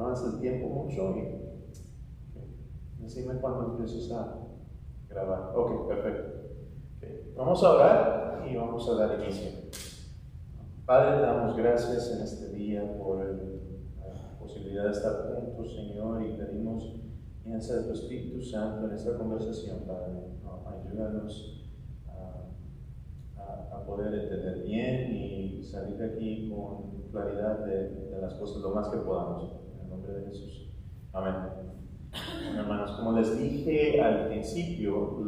no avance el tiempo mucho y decime cuando empieces a grabar. Ok, perfecto. Okay. Vamos a orar y vamos a dar inicio. Padre, te damos gracias en este día por la posibilidad de estar juntos, Señor, y pedimos guianza de tu Espíritu Santo en esta conversación, Padre. Ayúdanos a poder entender bien y salir de aquí con claridad de las cosas lo más que podamos. En el nombre de Jesús. Amén. Bueno, hermanos, como les dije al principio,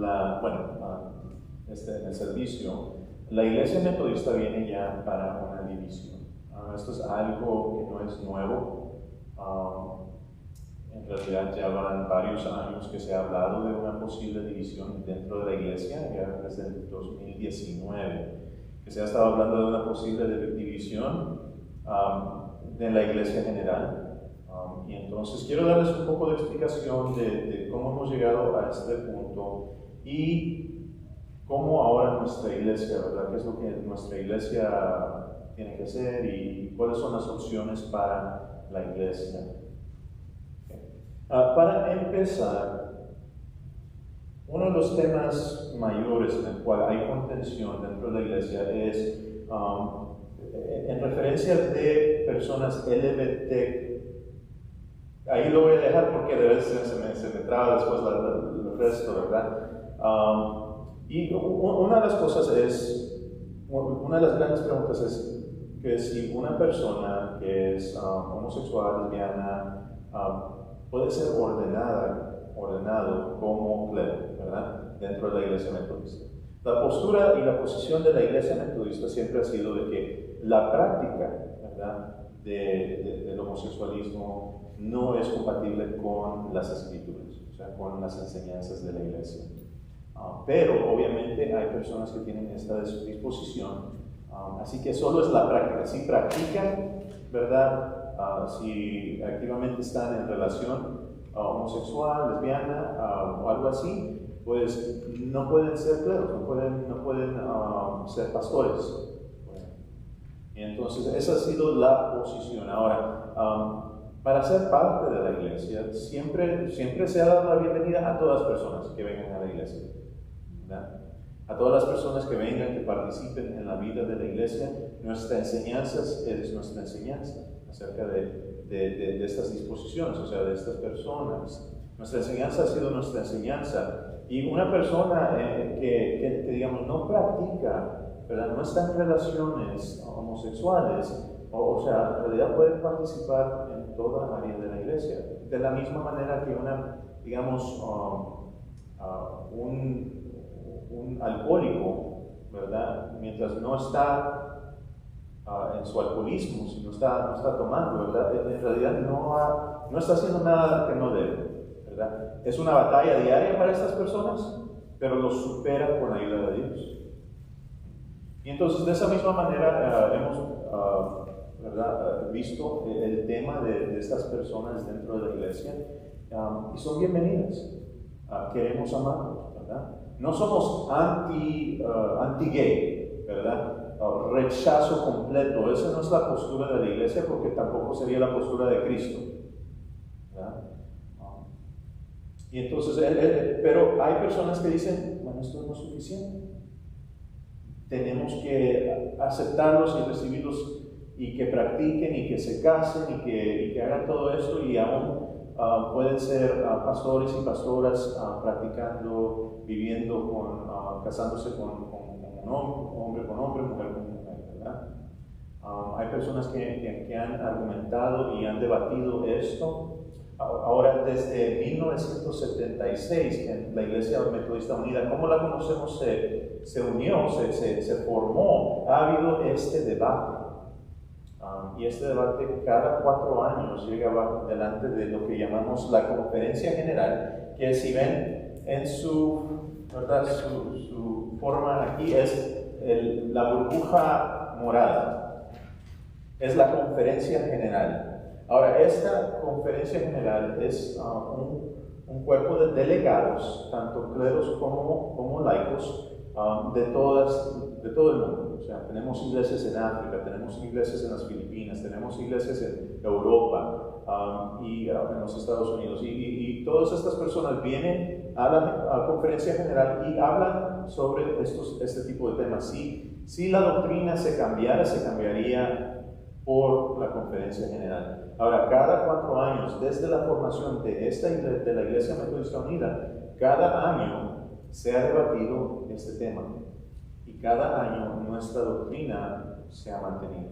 en el servicio, la Iglesia Metodista viene ya para una división. Esto es algo que no es nuevo. En realidad ya van varios años que se ha hablado de una posible división dentro de la Iglesia, ya desde el 2019, que se ha estado hablando de una posible división de la Iglesia general. Y entonces quiero darles un poco de explicación de cómo hemos llegado a este punto y cómo ahora nuestra Iglesia, ¿verdad? ¿Qué es lo que nuestra Iglesia tiene que hacer y cuáles son las opciones para la Iglesia? Para empezar, uno de los temas mayores en el cual hay contención dentro de la Iglesia es en referencia de personas LGBT. Ahí lo voy a dejar porque de vez se me traba después el resto, ¿verdad? Y una de las cosas una de las grandes preguntas es que si una persona que es homosexual, lesbiana, puede ser ordenado como clero, ¿verdad? Dentro de la Iglesia Metodista. La postura y la posición de la Iglesia Metodista siempre ha sido de que la práctica, ¿verdad?, del homosexualismo no es compatible con las Escrituras, o sea, con las enseñanzas de la Iglesia. Pero obviamente hay personas que tienen esta disposición, así que solo es la práctica. Si practican, ¿verdad?, si activamente están en relación homosexual, lesbiana o algo así, pues no pueden ser cleros, no pueden ser pastores. Y entonces esa ha sido la posición. Ahora, para ser parte de la iglesia, siempre se ha dado la bienvenida a todas las personas que vengan a la iglesia, ¿verdad? A todas las personas que vengan, que participen en la vida de la iglesia. Nuestra enseñanza es nuestra enseñanza acerca de estas disposiciones, o sea, de estas personas. Nuestra enseñanza ha sido nuestra enseñanza. Y una persona que digamos, no practica, ¿verdad?, no está en relaciones homosexuales, o sea, en realidad puede participar en toda área de la iglesia. De la misma manera que un alcohólico, ¿verdad?, mientras no está en su alcoholismo, si no está tomando, ¿verdad?, en realidad no está haciendo nada que no debe, ¿verdad? Es una batalla diaria para estas personas, pero lo supera con la ayuda de Dios. Y entonces, de esa misma manera, hemos visto el tema de estas personas dentro de la iglesia, y son bienvenidas. Queremos amarlos, ¿verdad? No somos anti-gay, ¿verdad? Rechazo completo. Esa no es la postura de la iglesia, porque tampoco sería la postura de Cristo, ¿verdad? Y entonces, pero hay personas que dicen, bueno, esto no es suficiente. Tenemos que aceptarlos y recibirlos y que practiquen y que se casen y que hagan todo esto, y aún pueden ser pastores y pastoras practicando, viviendo, casándose con un hombre con hombre, mujer con mujer, ¿verdad? Hay personas que han argumentado y han debatido esto. Ahora, desde 1976, en la Iglesia Metodista Unida, como la conocemos, se unió, se formó, ha habido este debate. Y este debate cada 4 años llega delante de lo que llamamos la Conferencia General, que si ven en su forma aquí es la burbuja morada, es la Conferencia General. Ahora, esta Conferencia General es un cuerpo de delegados, tanto cleros como laicos, de todo el mundo. O sea, tenemos iglesias en África, tenemos iglesias en las Filipinas, tenemos iglesias en Europa y en los Estados Unidos. Y todas estas personas vienen a la conferencia general y hablan sobre este tipo de temas. Si la doctrina se cambiaría por la conferencia general. Ahora, cada 4 años, desde la formación de la Iglesia Metodista Unida, cada año se ha debatido este tema. Y cada año nuestra doctrina se ha mantenido.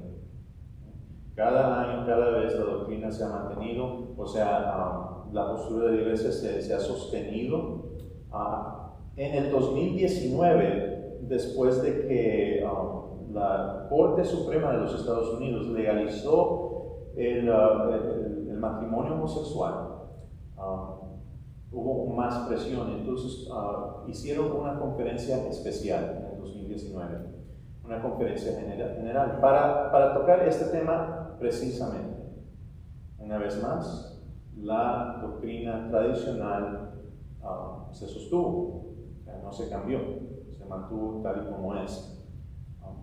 Cada año, cada vez la doctrina se ha mantenido, o sea, la postura de la Iglesia se ha sostenido. En el 2019, después de que la Corte Suprema de los Estados Unidos legalizó el matrimonio homosexual, hubo más presión. Entonces hicieron una conferencia especial en el 2019, una conferencia general para tocar este tema precisamente. Una vez más, la doctrina tradicional se sostuvo, o sea, no se cambió, se mantuvo tal y como es.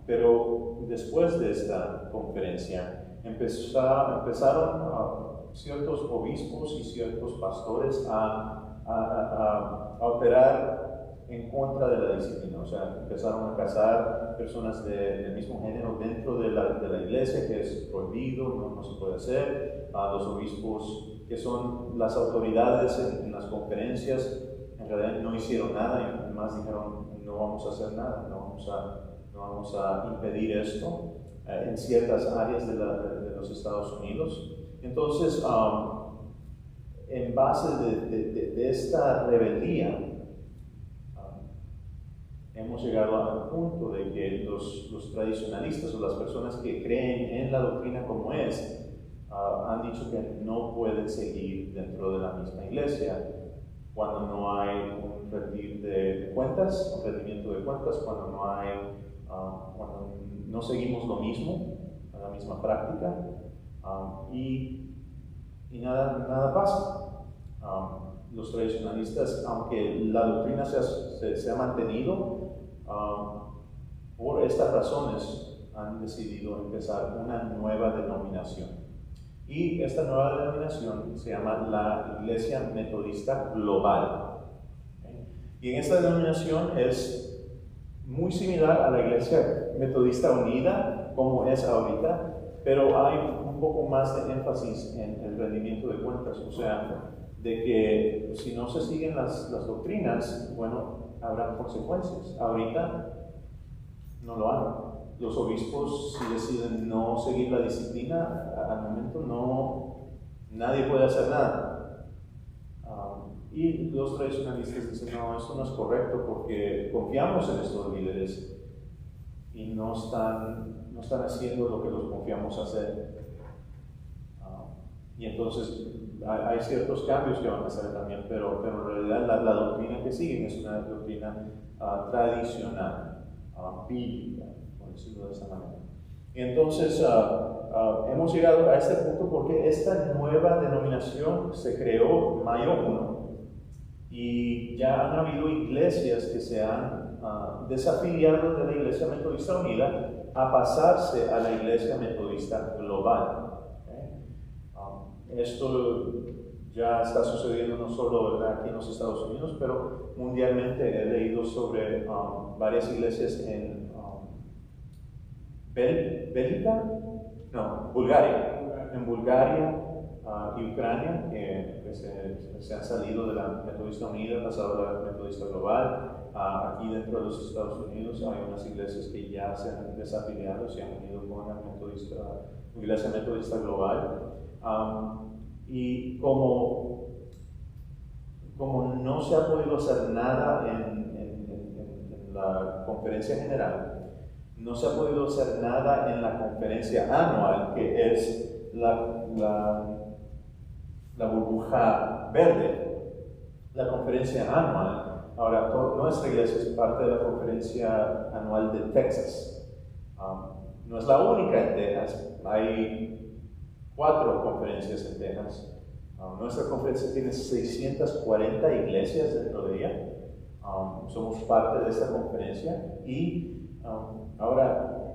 Pero después de esta conferencia empezaron ciertos obispos y ciertos pastores a operar en contra de la disciplina. O sea, empezaron a casar personas del mismo género dentro de la iglesia, que es prohibido, no se puede hacer. Los obispos, que son las autoridades en las conferencias, en realidad no hicieron nada y además dijeron: no vamos a hacer nada, no vamos a impedir esto en ciertas áreas de los Estados Unidos. Entonces, en base de esta rebeldía, hemos llegado al punto de que los tradicionalistas o las personas que creen en la doctrina como es, han dicho que no pueden seguir dentro de la misma iglesia cuando no hay un rendimiento de cuentas, cuando no seguimos lo mismo, la misma práctica, y nada pasa. Los tradicionalistas, aunque la doctrina se ha mantenido, por estas razones han decidido empezar una nueva denominación. Y esta nueva denominación se llama la Iglesia Metodista Global. Y en esta denominación es muy similar a la Iglesia Metodista Unida, como es ahorita, pero hay un poco más de énfasis en el rendimiento de cuentas, o sea, de que si no se siguen las doctrinas, bueno, habrá consecuencias. Ahorita no lo hagan. Los obispos, si deciden no seguir la disciplina, al momento nadie puede hacer nada. Y los tradicionalistas dicen: no, esto no es correcto porque confiamos en estos líderes y no están haciendo lo que los confiamos hacer. Y entonces hay ciertos cambios que van a hacer también, pero en realidad la doctrina que siguen es una doctrina tradicional, bíblica, por decirlo de esa manera. Y entonces hemos llegado a este punto porque esta nueva denominación se creó en mayo 1 y ya han habido iglesias que se han desafiliado de la Iglesia Metodista Unida a pasarse a la Iglesia Metodista Global. Esto ya está sucediendo no solo aquí en los Estados Unidos, pero mundialmente. He leído sobre varias iglesias en Bulgaria. En Bulgaria y Ucrania, que se han salido de la Metodista Unida, pasado a la Metodista Global. Aquí dentro de los Estados Unidos hay unas iglesias que ya se han desafiliado, se han unido con la Iglesia Metodista Global. Y como no se ha podido hacer nada en la conferencia general, no se ha podido hacer nada en la conferencia anual, que es la burbuja verde, la conferencia anual. Ahora, nuestra iglesia es parte de la conferencia anual de Texas. No es la única en Texas, hay 4 conferencias en Texas. Nuestra conferencia tiene 640 iglesias dentro de ella. Somos parte de esta conferencia y ahora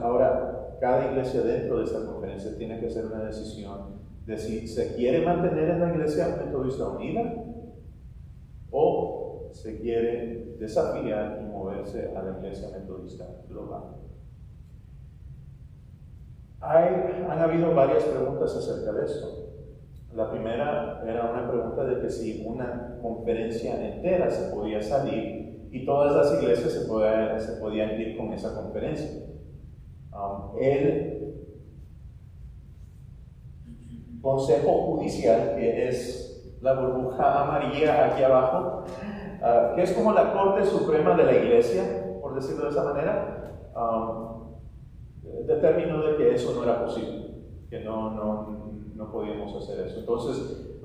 Ahora, cada iglesia dentro de esta conferencia tiene que hacer una decisión de si se quiere mantener en la Iglesia Metodista Unida o se quiere desafiliar y moverse a la Iglesia Metodista Global. Han habido varias preguntas acerca de esto. La primera era una pregunta de que si una conferencia entera se podía salir y todas las iglesias se podían ir con esa conferencia. El Consejo Judicial, que es la burbuja amarilla aquí abajo, que es como la Corte Suprema de la Iglesia, por decirlo de esa manera, determinó de que eso no era posible, que no podíamos hacer eso. Entonces,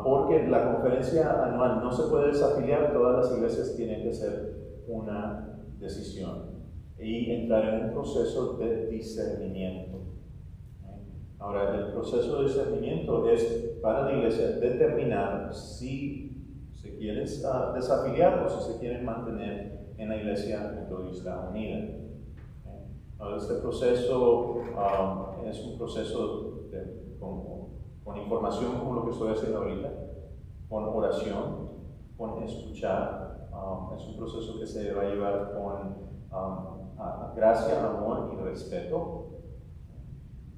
porque la conferencia anual no se puede desafiliar, todas las iglesias tienen que hacer una decisión y entrar en un proceso de discernimiento. Ahora, el proceso de discernimiento es para la iglesia determinar si se quieren desafiliar o si se quieren mantener en la Iglesia Metodista Unida. Ahora, este proceso es un proceso con información como lo que estoy haciendo ahorita, con oración, con escuchar. Es un proceso que se va a llevar con gracia, amor y respeto,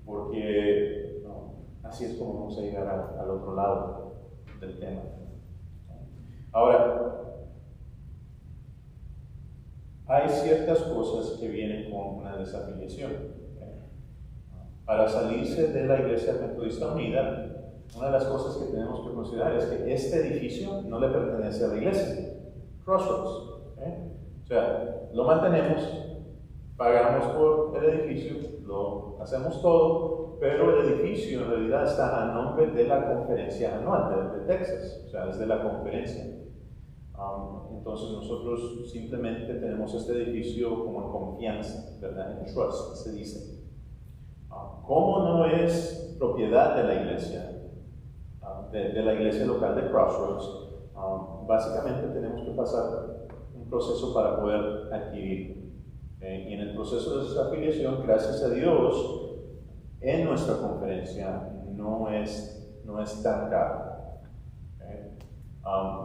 porque así es como vamos a llegar al otro lado del tema. Ahora, hay ciertas cosas que vienen con una desafiliación. Para salirse de la Iglesia Metodista Unida, una de las cosas que tenemos que considerar es que este edificio no le pertenece a la iglesia. Crossroads. O sea, lo mantenemos, pagamos por el edificio, lo hacemos todo, pero el edificio en realidad está a nombre de la conferencia anual de Texas, o sea, es de la conferencia. Entonces nosotros simplemente tenemos este edificio como en confianza, ¿verdad? En trust, se dice. Como no es propiedad de la iglesia, de la iglesia local de Crossroads, básicamente tenemos que pasar un proceso para poder adquirir. Y en el proceso de desafiliación, gracias a Dios, en nuestra conferencia no es tan caro.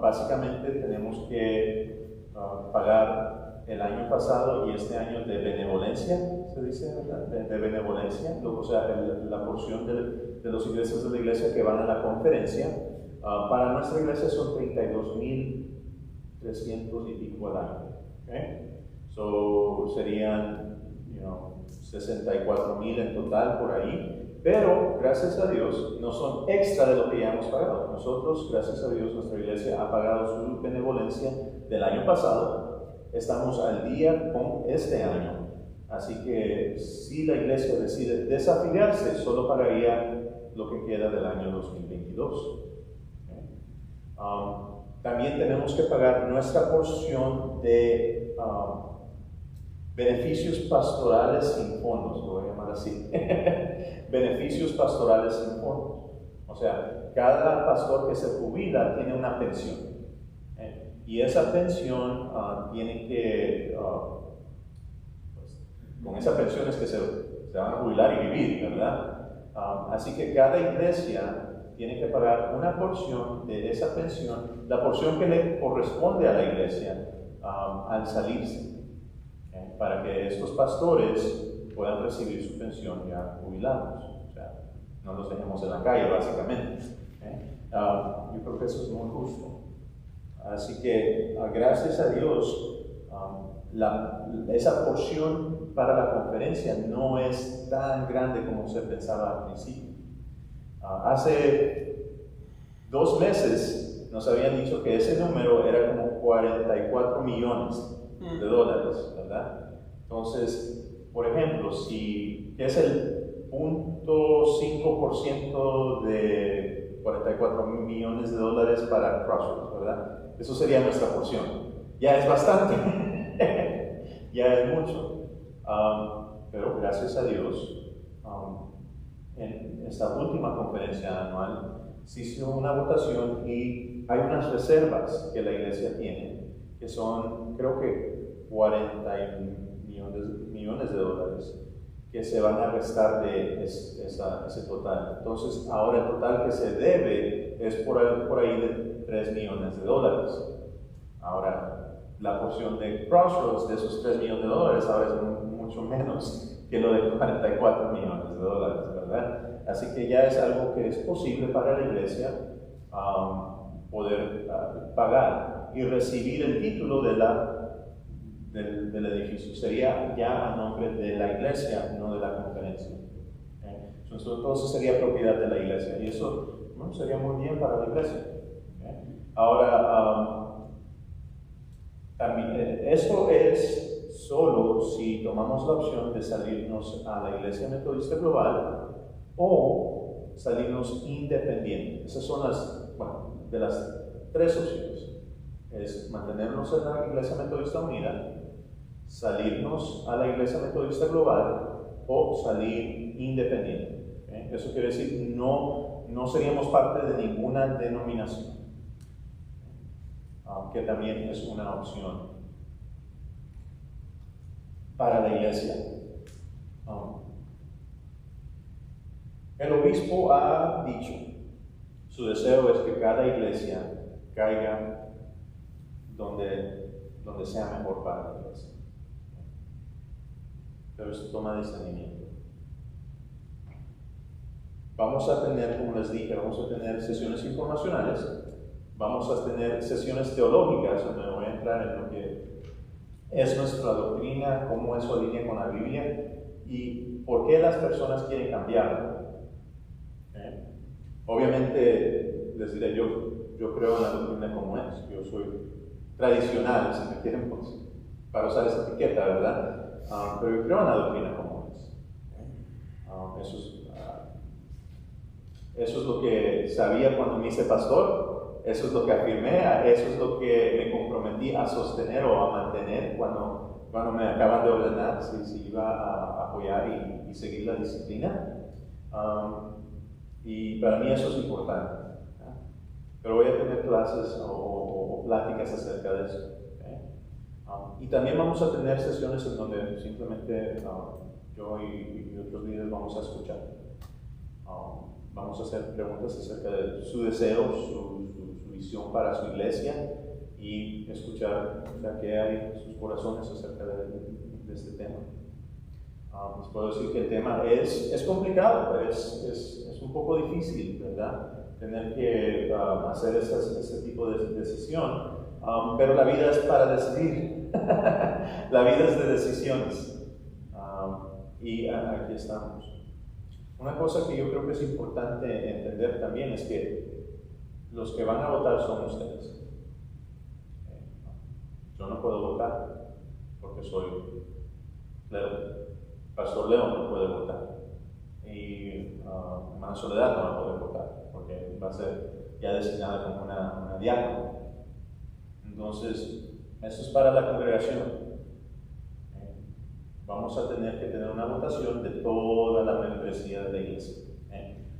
Básicamente tenemos que pagar el año pasado y este año de benevolencia, se dice, ¿verdad? De benevolencia, o sea, la porción de los ingresos de la iglesia que van a la conferencia. Para nuestra iglesia son 32,300 y pico al año. So, serían 64,000 en total por ahí. Pero, gracias a Dios, no son extra de lo que ya hemos pagado. Nosotros, gracias a Dios, nuestra iglesia ha pagado su benevolencia del año pasado. Estamos al día con este año. Así que, si la iglesia decide desafiliarse, solo pagaría lo que queda del año 2022. También tenemos que pagar nuestra porción de beneficios pastorales sin fondos, lo voy a llamar así. Beneficios pastorales sin fondos. O sea, cada pastor que se jubila tiene una pensión. Y esa pensión tiene que, con esa pensión es que se van a jubilar y vivir, ¿verdad? Así que cada iglesia tiene que pagar una porción de esa pensión, la porción que le corresponde a la iglesia al salirse, para que estos pastores puedan recibir su pensión ya jubilados. O sea, no los dejemos en la calle, básicamente. Yo creo que eso es muy justo. Así que, gracias a Dios, esa porción para la conferencia no es tan grande como se pensaba al principio. Hace 2 meses nos habían dicho que ese número era como 44 millones de dólares, ¿verdad? Entonces, por ejemplo, ¿qué es el 0.5% de 44 millones de dólares para Crossroads, ¿verdad? Eso sería nuestra porción. Ya es bastante, ya es mucho. Pero gracias a Dios, en esta última conferencia anual se hizo una votación y hay unas reservas que la iglesia tiene, que son, creo que 40 millones de dólares que se van a restar de ese total. Entonces, ahora el total que se debe es por ahí de 3 millones de dólares. Ahora, la porción de Crossroads de esos 3 millones de dólares ahora es mucho menos que lo de 44 millones de dólares, ¿verdad? Así que ya es algo que es posible para la iglesia poder pagar y recibir el título del edificio. Sería ya a nombre de la iglesia, no de la conferencia. Entonces sería propiedad de la iglesia y eso sería muy bien para la iglesia. Ahora, también, esto es solo si tomamos la opción de salirnos a la Iglesia Metodista Global o salirnos independientes. Esas son de las 3 opciones. Es mantenernos en la Iglesia Metodista Unida, salirnos a la Iglesia Metodista Global o salir independiente. Eso quiere decir no seríamos parte de ninguna denominación, que también es una opción para la iglesia. El obispo ha dicho, su deseo es que cada iglesia caiga donde sea mejor para la iglesia. Pero esto toma discernimiento. Vamos a tener, como les dije, vamos a tener sesiones informacionales, vamos a tener sesiones teológicas, donde voy a entrar en lo que es nuestra doctrina, cómo eso alinea con la Biblia y por qué las personas quieren cambiarlo. Obviamente, les diré, yo creo en la doctrina como es, yo soy tradicional, si me quieren, pues, para usar esa etiqueta, ¿verdad? Pero yo creo en la doctrina como es. Eso es lo que sabía cuando me hice pastor, eso es lo que afirmé, eso es lo que me comprometí a sostener o a mantener cuando me acaban de ordenar, si iba a apoyar y seguir la disciplina. Y para mí eso es importante. Pero voy a tener clases o pláticas acerca de eso. Y también vamos a tener sesiones en donde simplemente yo y otros líderes vamos a escuchar. Vamos a hacer preguntas acerca de su deseo, su visión para su iglesia y escuchar qué hay en sus corazones acerca de este tema. Les puedo decir que el tema es complicado, es un poco difícil, ¿verdad? Tener que hacer ese tipo de decisión, pero la vida es para decidir. La vida es de decisiones. Y aquí estamos. Una cosa que yo creo que es importante entender también es que los que van a votar son ustedes. Yo no puedo votar porque soy Leo. Pastor Leo no puede votar. Y hermana Soledad no va a poder votar porque va a ser ya designada como una diácona. Entonces, eso es para la congregación. Vamos a tener que tener una votación de toda la membresía de la iglesia.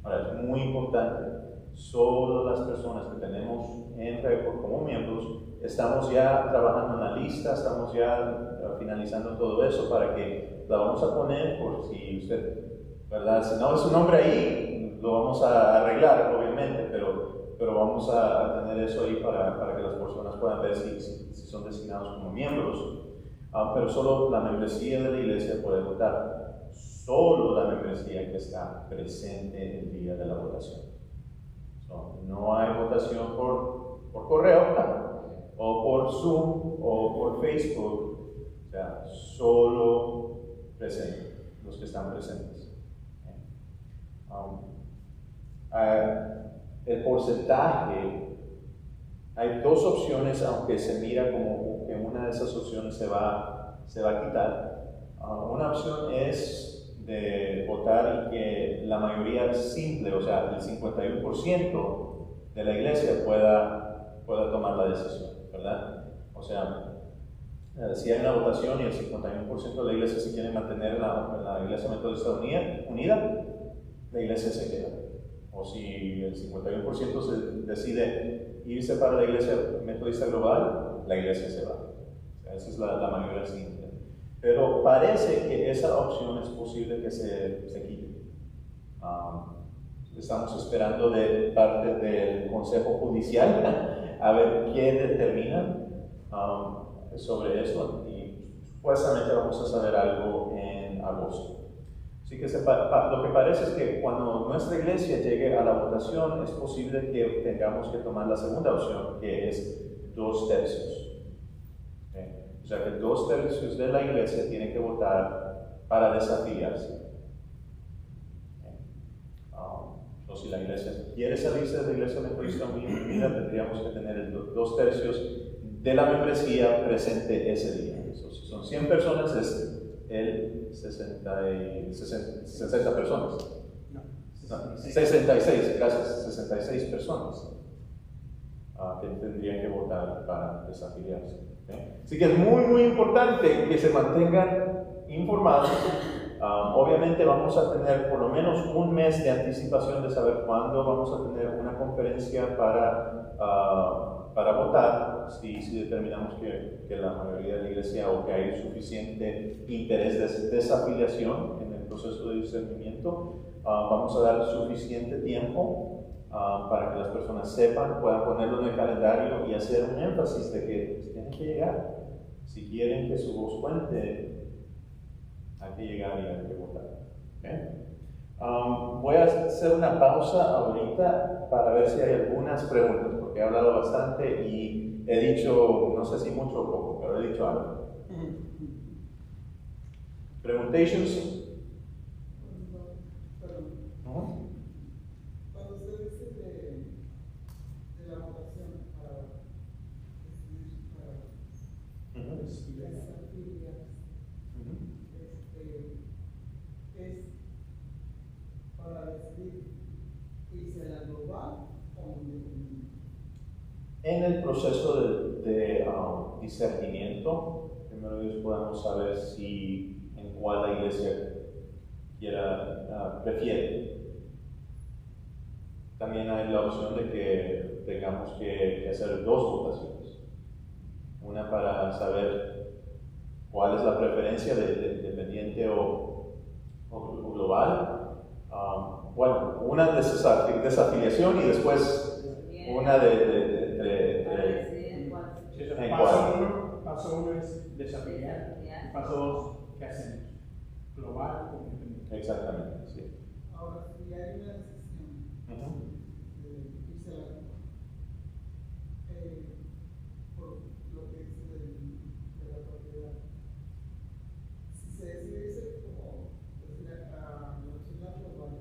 Ahora, es muy importante, solo las personas que tenemos en récord como miembros, estamos ya trabajando en la lista, estamos ya finalizando todo eso para que la vamos a poner por si usted, ¿verdad? Si no es su nombre ahí, lo vamos a arreglar, obviamente, pero vamos a tener eso ahí para que las personas puedan ver si son designados como miembros. Pero solo la membresía de la iglesia puede votar. Solo la membresía que está presente el día de la votación. No hay votación por correo, o por Zoom, o por Facebook. O sea, solo presente, los que están presentes. El porcentaje, hay 2 opciones, aunque se mira como que una de esas opciones se va a quitar. Una opción es de votar y que la mayoría simple, o sea, el 51% de la iglesia pueda tomar la decisión, ¿verdad? O sea, si hay una votación y el 51% de la iglesia se quiere mantener la iglesia metodista unida, la iglesia se queda. O si el 51% se decide irse para la iglesia metodista global, la iglesia se va. O sea, esa es la mayoría simple. Pero parece que esa opción es posible que se quite. Estamos esperando de parte del Consejo Judicial a ver qué determinan sobre eso, y supuestamente vamos a saber algo en agosto. Así que lo que parece es que cuando nuestra iglesia llegue a la votación es posible que tengamos que tomar la segunda opción, que es 2/3. O sea que 2/3 de la iglesia tiene que votar para desafiliarse. Si la iglesia quiere salirse de la iglesia metodista unida, tendríamos que tener el 2/3 de la membresía presente ese día. Si son 100 personas, es el 60 personas. No, 66, gracias, 66 personas que tendrían que votar para desafiliarse. Así que es muy, muy importante que se mantengan informados. Obviamente vamos a tener por lo menos un mes de anticipación de saber cuándo vamos a tener una conferencia para votar, si determinamos que la mayoría de la iglesia o que hay suficiente interés de desafiliación en el proceso de discernimiento. Vamos a dar suficiente tiempo para que las personas sepan, puedan ponerlo en el calendario y hacer un énfasis de que tienen que llegar. Si quieren que su voz cuente, hay que llegar y hay que votar. Voy a hacer una pausa ahorita para ver si hay algunas preguntas, porque he hablado bastante y he dicho, no sé si mucho o poco, pero he dicho algo. ¿Preguntations? Cuando usted dice de la votación para decidir para es para decidir irse a la global o independiente. En el proceso de discernimiento, primero podemos saber si en cuál la iglesia prefiere. También hay la opción de que tengamos que hacer 2 votaciones. Una para saber cuál es la preferencia de dependiente o global. Bueno, una desafiliación y después una Paso 1 es desafiliar. Paso 2, ¿qué hacemos? Global o independiente. Exactamente, sí. Ahora, si hay una decisión de irse a la global, por lo que dice de la propiedad, si se decide irse como decir, a la ciudad global,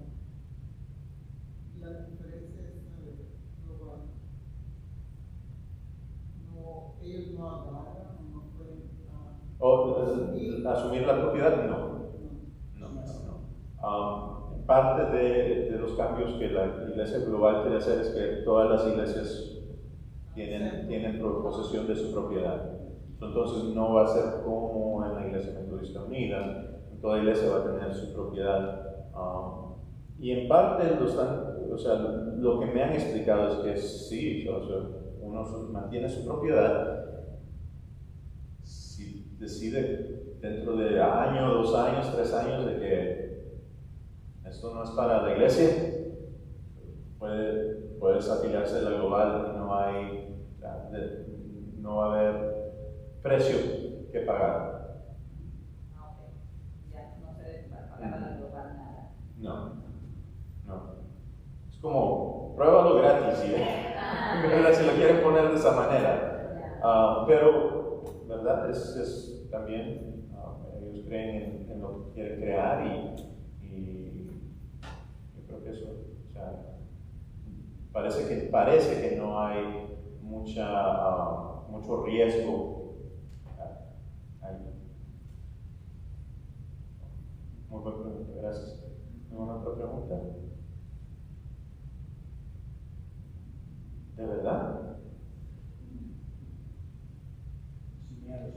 la diferencia es de global. No, ellos no agarran, no pueden asumir la propiedad, no. Parte de los cambios que la iglesia global quiere hacer es que todas las iglesias tienen posesión de su propiedad. Entonces no va a ser como en la iglesia metodista unida, toda iglesia va a tener su propiedad. Y en parte lo que me han explicado es que sí, uno mantiene su propiedad. Si decide dentro de año, 2 años, 3 años de que esto no es para la iglesia, puede desafiliarse de la global y no va a haber precio que pagar. Ya no se debe pagar a la global nada. No. Es como, pruébalo gratis, ¿sí? Si lo quieren poner de esa manera. Pero, ¿verdad? Es también, ellos creen en lo que quieren crear y yo creo que eso, parece que no hay mucho riesgo ahí. Muy buena pregunta, gracias. ¿Alguna otra pregunta? ¿De verdad? Sin miedo.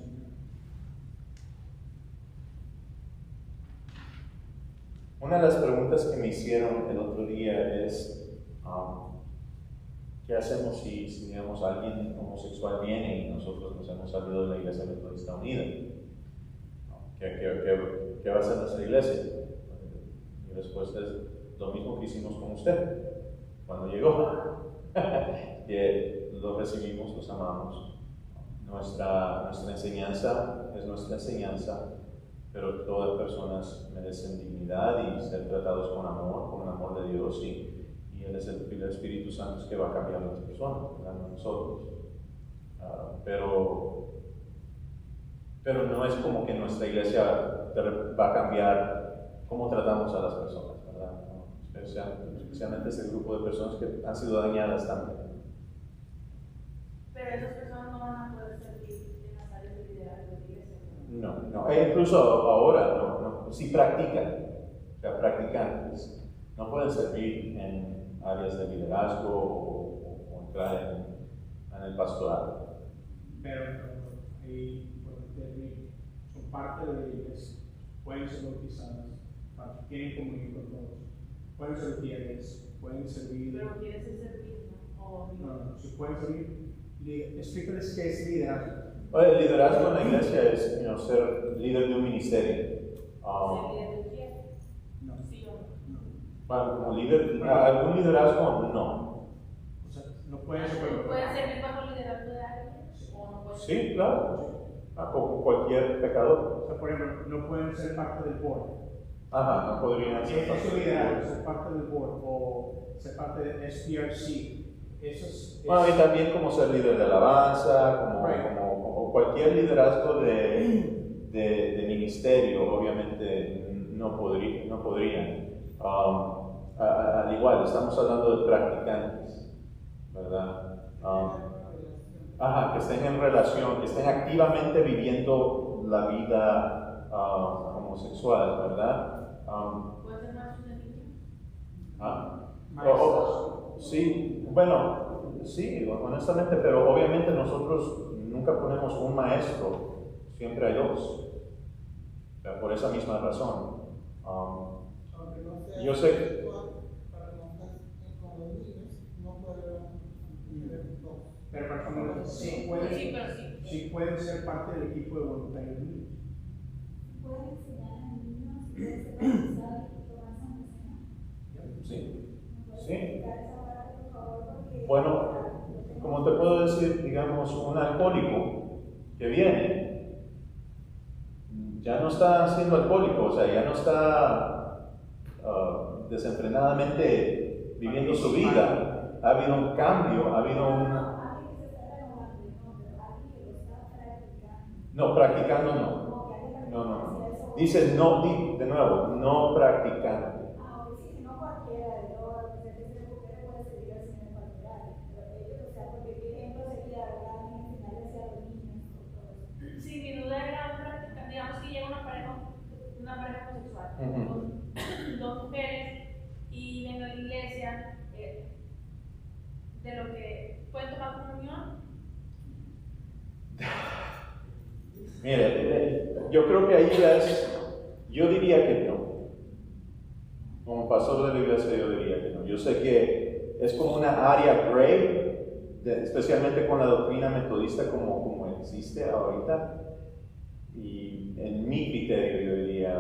Una de las preguntas que me hicieron el otro día es, ¿qué hacemos si digamos, alguien homosexual viene y nosotros nos hemos salido de la Iglesia Metodista Unida? ¿Qué va a hacer nuestra iglesia? Mi respuesta es lo mismo que hicimos con usted cuando llegó. Que lo recibimos, los amamos. Nuestra enseñanza es nuestra enseñanza, pero todas las personas merecen dignidad y ser tratados con el amor de Dios, y Él es el Espíritu Santo que va a cambiar a las personas, no nosotros. Pero no es como que nuestra iglesia va a cambiar cómo tratamos a las personas, ¿verdad? No, especialmente ese grupo de personas que han sido dañadas también. Pero esas personas no van a poder servir en las áreas de liderazgo de la iglesia. No. E incluso ahora, sí practican, o sea, practicantes. No pueden servir en áreas de liderazgo o entrar en el pastorado. Pero son parte de la iglesia, pueden ser bautizadas, tienen comunión con todos, pueden ser fieles, pueden servir. Pero quieres servir, ¿no? No, si pueden servir. Explícales qué es liderazgo. El liderazgo en la iglesia es ser líder de un ministerio. ¿Ser líder de quién? No. ¿Sí o no? Bueno, como líder, algún liderazgo no. O sea, no pueden ser. ¿Pueden servir bajo el liderazgo de alguien? ¿O no pueden? Sí, claro. Como cualquier pecador. O sea, por ejemplo, no pueden ser parte del board. Ajá, no podrían ser parte Eso del liderazgo, board. ser parte del board o ser parte de SPRC. Bueno, y también como ser líder de alabanza, como cualquier liderazgo de ministerio, obviamente no podrían. Al igual, estamos hablando de practicantes, ¿verdad? Que estén en relación, que estén activamente viviendo la vida homosexual, ¿verdad? ¿Puede ser más de niño? Sí, bueno, sí, honestamente, pero obviamente nosotros nunca ponemos un maestro, siempre hay dos, o sea, por esa misma razón. Yo sé que para que no estés con los niños, no puede haber dos. Pero para que sí pueden ser parte del equipo de voluntarios niños. ¿Pueden enseñar a los niños? ¿Pueden ser bautizados y tomar Santa Cena? sí. ¿Puedes explicar esa parte, por favor? Porque Bueno, como te puedo decir, digamos, un alcohólico que viene, ya no está siendo alcohólico, o sea, ya no está desenfrenadamente viviendo su vida. Ha habido un cambio, ha habido una... alguien que se está renovando, no, pero alguien que lo está practicando. No, practicando no. No. Dice no, de nuevo, no practicante. Ok, sí, no cualquiera de los que se puede servir al Señor en cualquier área. Pero ellos, o sea, porque qué ejemplo sería alguien enseñarles a los niños o todo eso. Sí, mi duda era práctica. Digamos que llega una pareja homosexual, dos mujeres, y ven a la iglesia, de lo que pueden tomar comunión. Mire, yo creo que ahí yo diría que no. Como pastor de la iglesia yo diría que no. Yo sé que es como una área gray, especialmente con la doctrina metodista como existe ahorita. Y en mi criterio yo diría,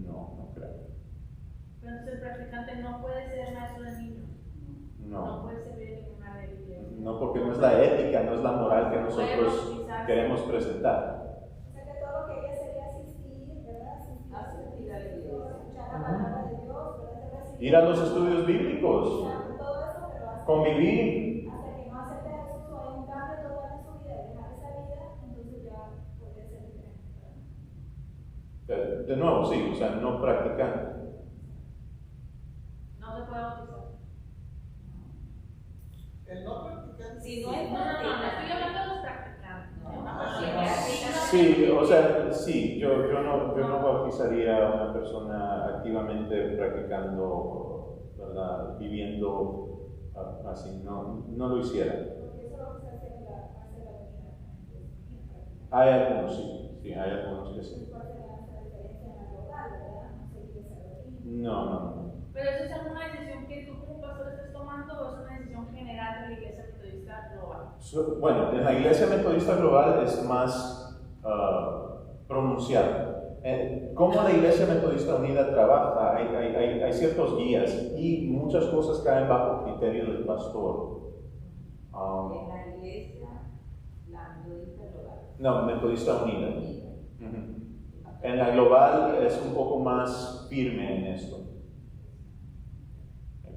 no creo. Pero entonces el practicante no puede ser maestro de niños. No. No puede servir en ninguna área de la iglesia. No, porque no es la ética, no es la moral que nosotros queremos presentar. O sea que todo lo que ella sería asistir, ¿verdad? Asistir a la iglesia. Escuchar la palabra de Dios, ¿verdad? Ir a los estudios bíblicos, Todo eso, pero hasta convivir. que no acepte a Jesús o hay un cambio total en su vida y dejar esa vida, entonces ya podría ser diferente, ¿verdad? De nuevo, sí, o sea, no practicante. No se puede bautizar. El no practicante. Si no es No, estoy hablando de los practicantes. Sí, o sea, sí, yo no bautizaría a una persona activamente practicando, ¿verdad? Viviendo así, no lo hiciera. Porque eso es lo que se hace en la unidad. Hay algunos, sí, hay algunos que sí. ¿Cuál sería esa diferencia en la global, verdad? No seguir esa doctrina. No. Pero eso es una decisión que tú como pastor estás tomando o es una decisión general de la iglesia metodista global. Bueno, en la iglesia metodista global es más pronunciado. ¿Cómo la Iglesia Metodista Unida trabaja? Hay ciertos guías y muchas cosas caen bajo criterio del pastor. En la iglesia, la metodista global. No, Metodista Unida. En la global es un poco más firme en esto.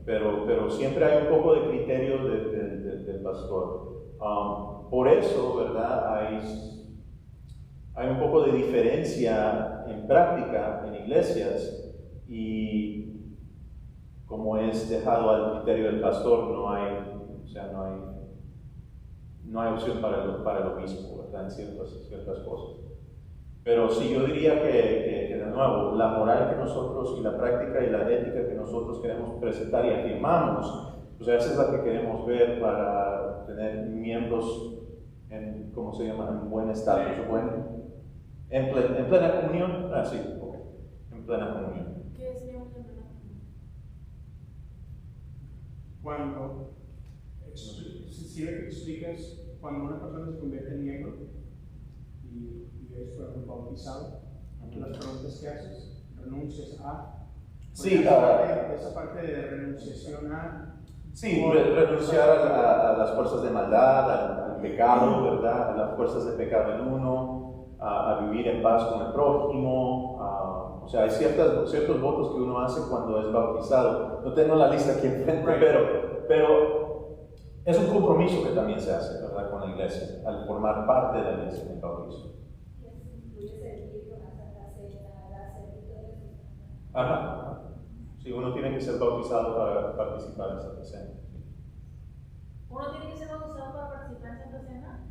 Pero siempre hay un poco de criterio del pastor. Por eso, ¿verdad? Hay un poco de diferencia en práctica en iglesias y como es dejado al criterio del pastor, no hay opción para el obispo, ¿verdad? En ciertas cosas. Pero sí, yo diría que de nuevo, la moral que nosotros y la práctica y la ética que nosotros queremos presentar y afirmamos, pues esa es la que queremos ver para tener miembros en, ¿cómo se llama?, en buen estatus, en plena comunión. Ah, sí, ok, en plena comunión. ¿Qué sería un plena comunión? Cuando, si explicas, cuando una persona se convierte en miembro y es, por ejemplo, bautizado, las preguntas que haces, renuncias a. Sí, esa parte de renunciación a. Sí, renunciar a las fuerzas de maldad, al pecado, ¿verdad? A las fuerzas de pecado en uno, a vivir en paz con el prójimo. O sea, hay ciertos votos que uno hace cuando es bautizado. No tengo la lista aquí enfrente, pero es un compromiso que también se hace, ¿verdad?, con la iglesia, al formar parte de la iglesia en el bautismo. Incluye servir con la Santa Cena, dar servicio. Ajá. Sí, uno tiene que ser bautizado para participar en Santa Cena. ¿Uno tiene que ser bautizado para participar en Santa Cena?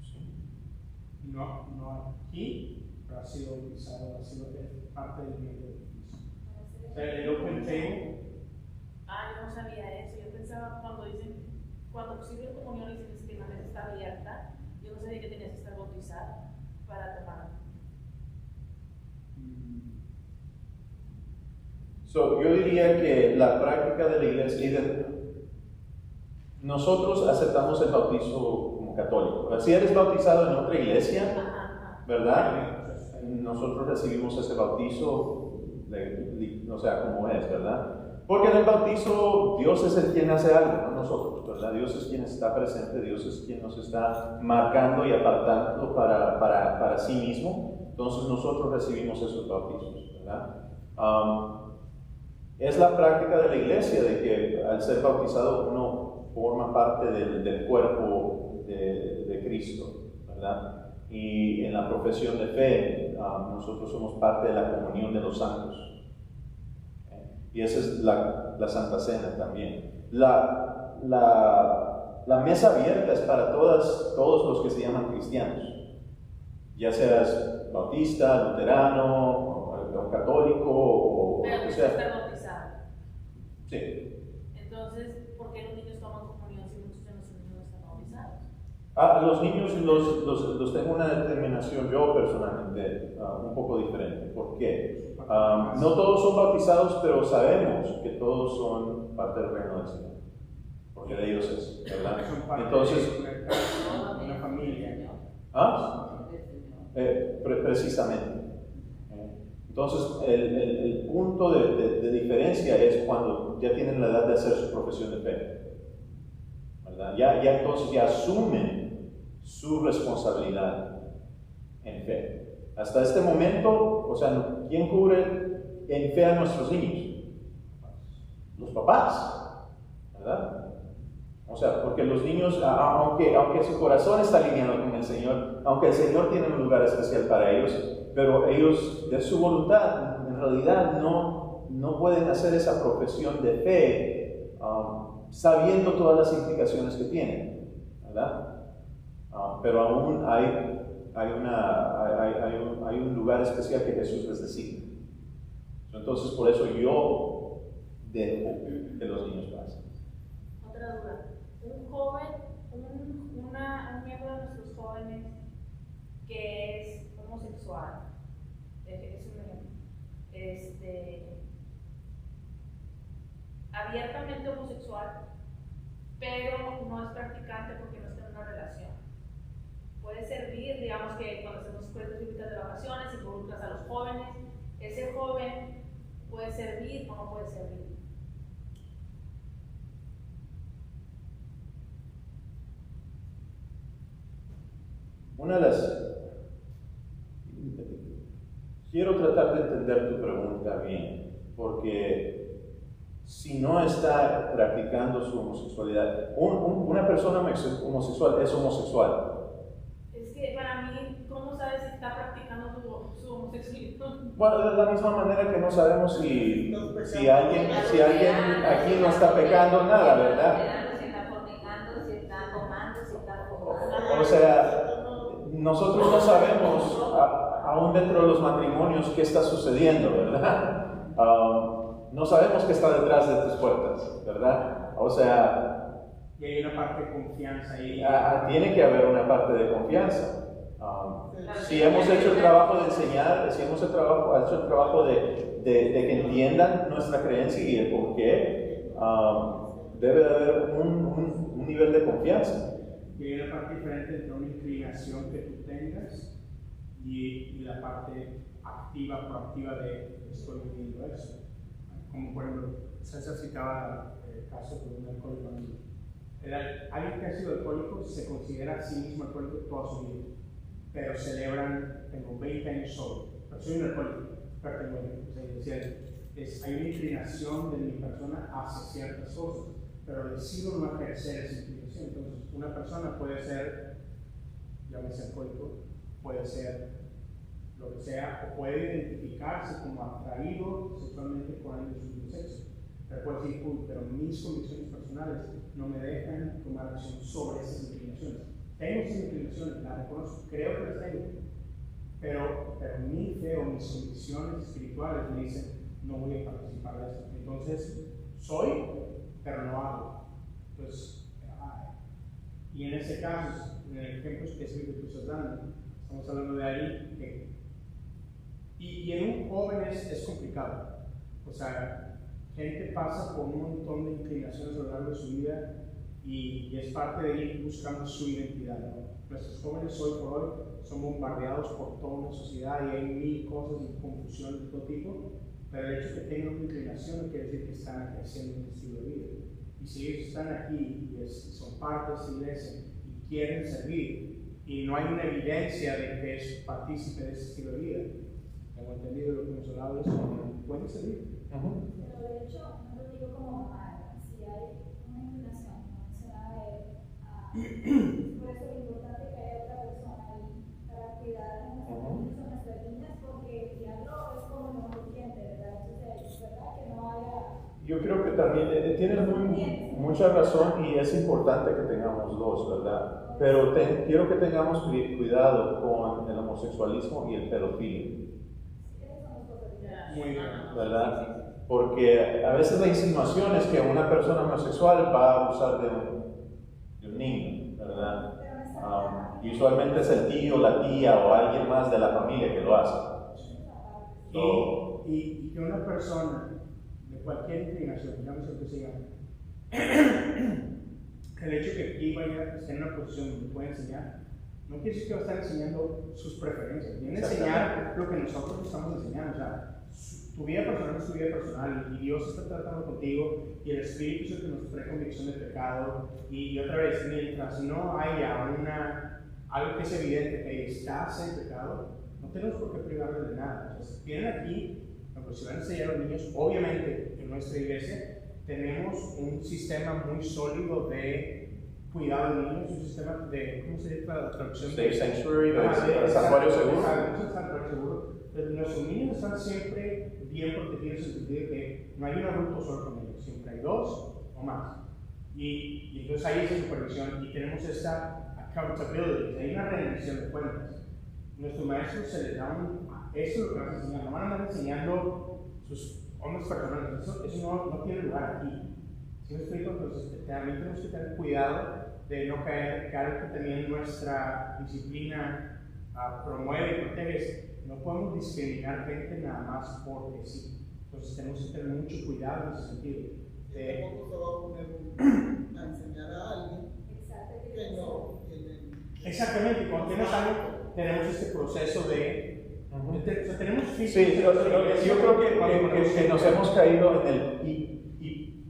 Sí. No aquí, pero ha sido bautizado, ha sido parte del miembro del Cristo. O sea, el Open Table. Yo no sabía eso. Yo pensaba cuando sirve comunión y dicen que la mesa está abierta, yo no sabía que tenías que estar bautizado para tomar. Yo diría que la práctica de la iglesia, nosotros aceptamos el bautizo como católico. Si eres bautizado en otra iglesia, ¿verdad? Nosotros recibimos ese bautizo, o sea, como es, ¿verdad? Porque en el bautizo Dios es el quien hace algo, no nosotros, ¿verdad? Dios es quien está presente, Dios es quien nos está marcando y apartando para sí mismo. Entonces nosotros recibimos esos bautizos, ¿verdad? Es la práctica de la iglesia de que al ser bautizado uno forma parte del cuerpo de Cristo, ¿verdad? Y en la profesión de fe nosotros somos parte de la comunión de los santos. Y esa es la Santa Cena también. La mesa abierta es para todos los que se llaman cristianos, ya seas bautista, luterano, o católico, o pero lo que que sea. estar bautizado. Sí. Entonces, ¿por qué los niños toman comunión si muchos de los niños no están bautizados? Los niños los tengo una determinación yo personalmente un poco diferente. ¿Por qué? No todos son bautizados, pero sabemos que todos son parte del reino del Señor, porque de ellos es, ¿verdad? Entonces, una familia. Precisamente. Entonces, el punto de diferencia es cuando ya tienen la edad de hacer su profesión de fe, ¿verdad? Ya entonces ya asumen su responsabilidad en fe. Hasta este momento, o sea, ¿quién cubre en fe a nuestros niños? Los papás, ¿verdad? O sea, porque los niños, aunque su corazón está alineado con el Señor, aunque el Señor tiene un lugar especial para ellos, pero ellos, de su voluntad, en realidad no pueden hacer esa profesión de fe sabiendo todas las implicaciones que tienen, ¿verdad? Pero aún hay un lugar especial que Jesús les designa. Entonces, por eso yo dejo que los niños pasen. Otra duda. Un joven, un miembro de nuestros jóvenes que es homosexual, es un ejemplo, abiertamente homosexual, pero no es practicante porque no está en una relación. puede servir, digamos que cuando hacemos escuelas bíblicas de vacaciones, involucras a los jóvenes, ese joven puede servir o no puede servir. Una de las... Quiero tratar de entender tu pregunta bien, porque si no está practicando su homosexualidad, una persona homosexual es homosexual. Es que para mí, ¿cómo sabes si está practicando su homosexualidad? Bueno, de la misma manera que no sabemos si alguien aquí no está pecando nada, ¿verdad? Si está fornicando, si está tomando, si está fumando. O sea, nosotros no sabemos, aún dentro de los matrimonios, qué está sucediendo, ¿verdad? No sabemos qué está detrás de tus puertas, ¿verdad? O sea... Y hay una parte de confianza ahí. Tiene que haber una parte de confianza. Si hemos hecho el trabajo de enseñar, si hemos hecho el trabajo de que entiendan nuestra creencia y el por qué, debe de haber un nivel de confianza. Y hay una parte diferente entre una inclinación que tú tengas y la parte activa, proactiva de estoy viviendo eso. Como por ejemplo, César citaba el caso de un alcohólico. Alguien que ha sido alcohólico se considera a sí mismo alcohólico toda su vida, pero celebran, tengo 20 años solo, pero soy un alcohólico, pero tengo 20 años. Hay una inclinación de mi persona hacia ciertas cosas, pero decido no ejercer esa inclinación. Entonces, una persona puede ser, llámese alcohólico, puede ser lo que sea, o puede identificarse como atraído sexualmente con alguien de su mismo sexo. Pero puede decir, pero mis convicciones personales no me dejan tomar acción sobre esas inclinaciones. Tengo esas inclinaciones, las reconozco, creo que las tengo, pero mi fe o mis convicciones espirituales me dicen, no voy a participar de eso. Entonces, soy, pero no hago. Entonces, y en ese caso, en el ejemplo específico que tú estás dando, estamos hablando de alguien que... Y en un joven es complicado. O sea, gente pasa por un montón de inclinaciones a lo largo de su vida y es parte de ir buscando su identidad, ¿no? Nuestros jóvenes hoy por hoy son bombardeados por toda una sociedad y hay mil cosas y confusiones de todo tipo, pero el hecho de que tengan una inclinación no quiere decir que están ejerciendo un estilo de vida. Y si ellos están aquí y son parte de esta iglesia y quieren servir y no hay una evidencia de que es partícipe de ese estilo de vida, tengo entendido lo que hemos hablado de eso, pueden servir. Pero de hecho, no lo digo como mamá, si hay una inclinación, como mencionaba él, por eso es importante que haya otra persona ahí para cuidar nuestras niñas, porque el diablo es como no consciente, ¿verdad? Entonces, es verdad que no haya... Yo creo que también tienes mucha razón y es importante que tengamos dos, ¿verdad? Pero quiero que tengamos cuidado con el homosexualismo y el pedofilia. Muy bien. ¿Verdad? Porque a veces la insinuación es que una persona homosexual va a abusar de un niño, ¿verdad? Y usualmente es el tío, la tía o alguien más de la familia que lo hace. Y que una persona de cualquier inclinación, digamos lo que se llama, el hecho de que aquí vaya a estar en una posición donde puede enseñar, no quiere decir que va a estar enseñando sus preferencias, viene a enseñar lo que nosotros estamos enseñando. O sea, tu vida personal es tu vida personal y Dios está tratando contigo y el Espíritu es el que nos trae convicción de pecado. Y otra vez, mientras no haya algo que es evidente que estás en pecado, no tenemos por qué privarles de nada. Entonces, vienen aquí, pues si van a enseñar a los niños, obviamente en nuestra iglesia tenemos un sistema muy sólido de cuidado de niños, un sistema de, ¿cómo se dice la traducción? Safe Sanctuary, santuario seguro. Santuario seguro. Nuestros niños están siempre bien protegidos en el sentido de que no hay un adulto solo con ellos, siempre hay dos o más. Y entonces hay esa supervisión y tenemos esta accountability, hay una rendición de cuentas. Nuestros maestros se les da eso es lo que van a enseñar, no van a andar enseñando sus ondas personales, eso no tiene lugar aquí. ¿Sí me explico? Entonces también tenemos que tener cuidado de no caer que también nuestra disciplina promueve y protege. No podemos discriminar gente nada más porque sí. Entonces tenemos que tener mucho cuidado en ese sentido. Tampoco se va a poner a enseñar a alguien que no tiene... Exactamente, cuando tienes algo, tenemos este proceso de... tenemos Sí, yo creo que nos hemos caído en el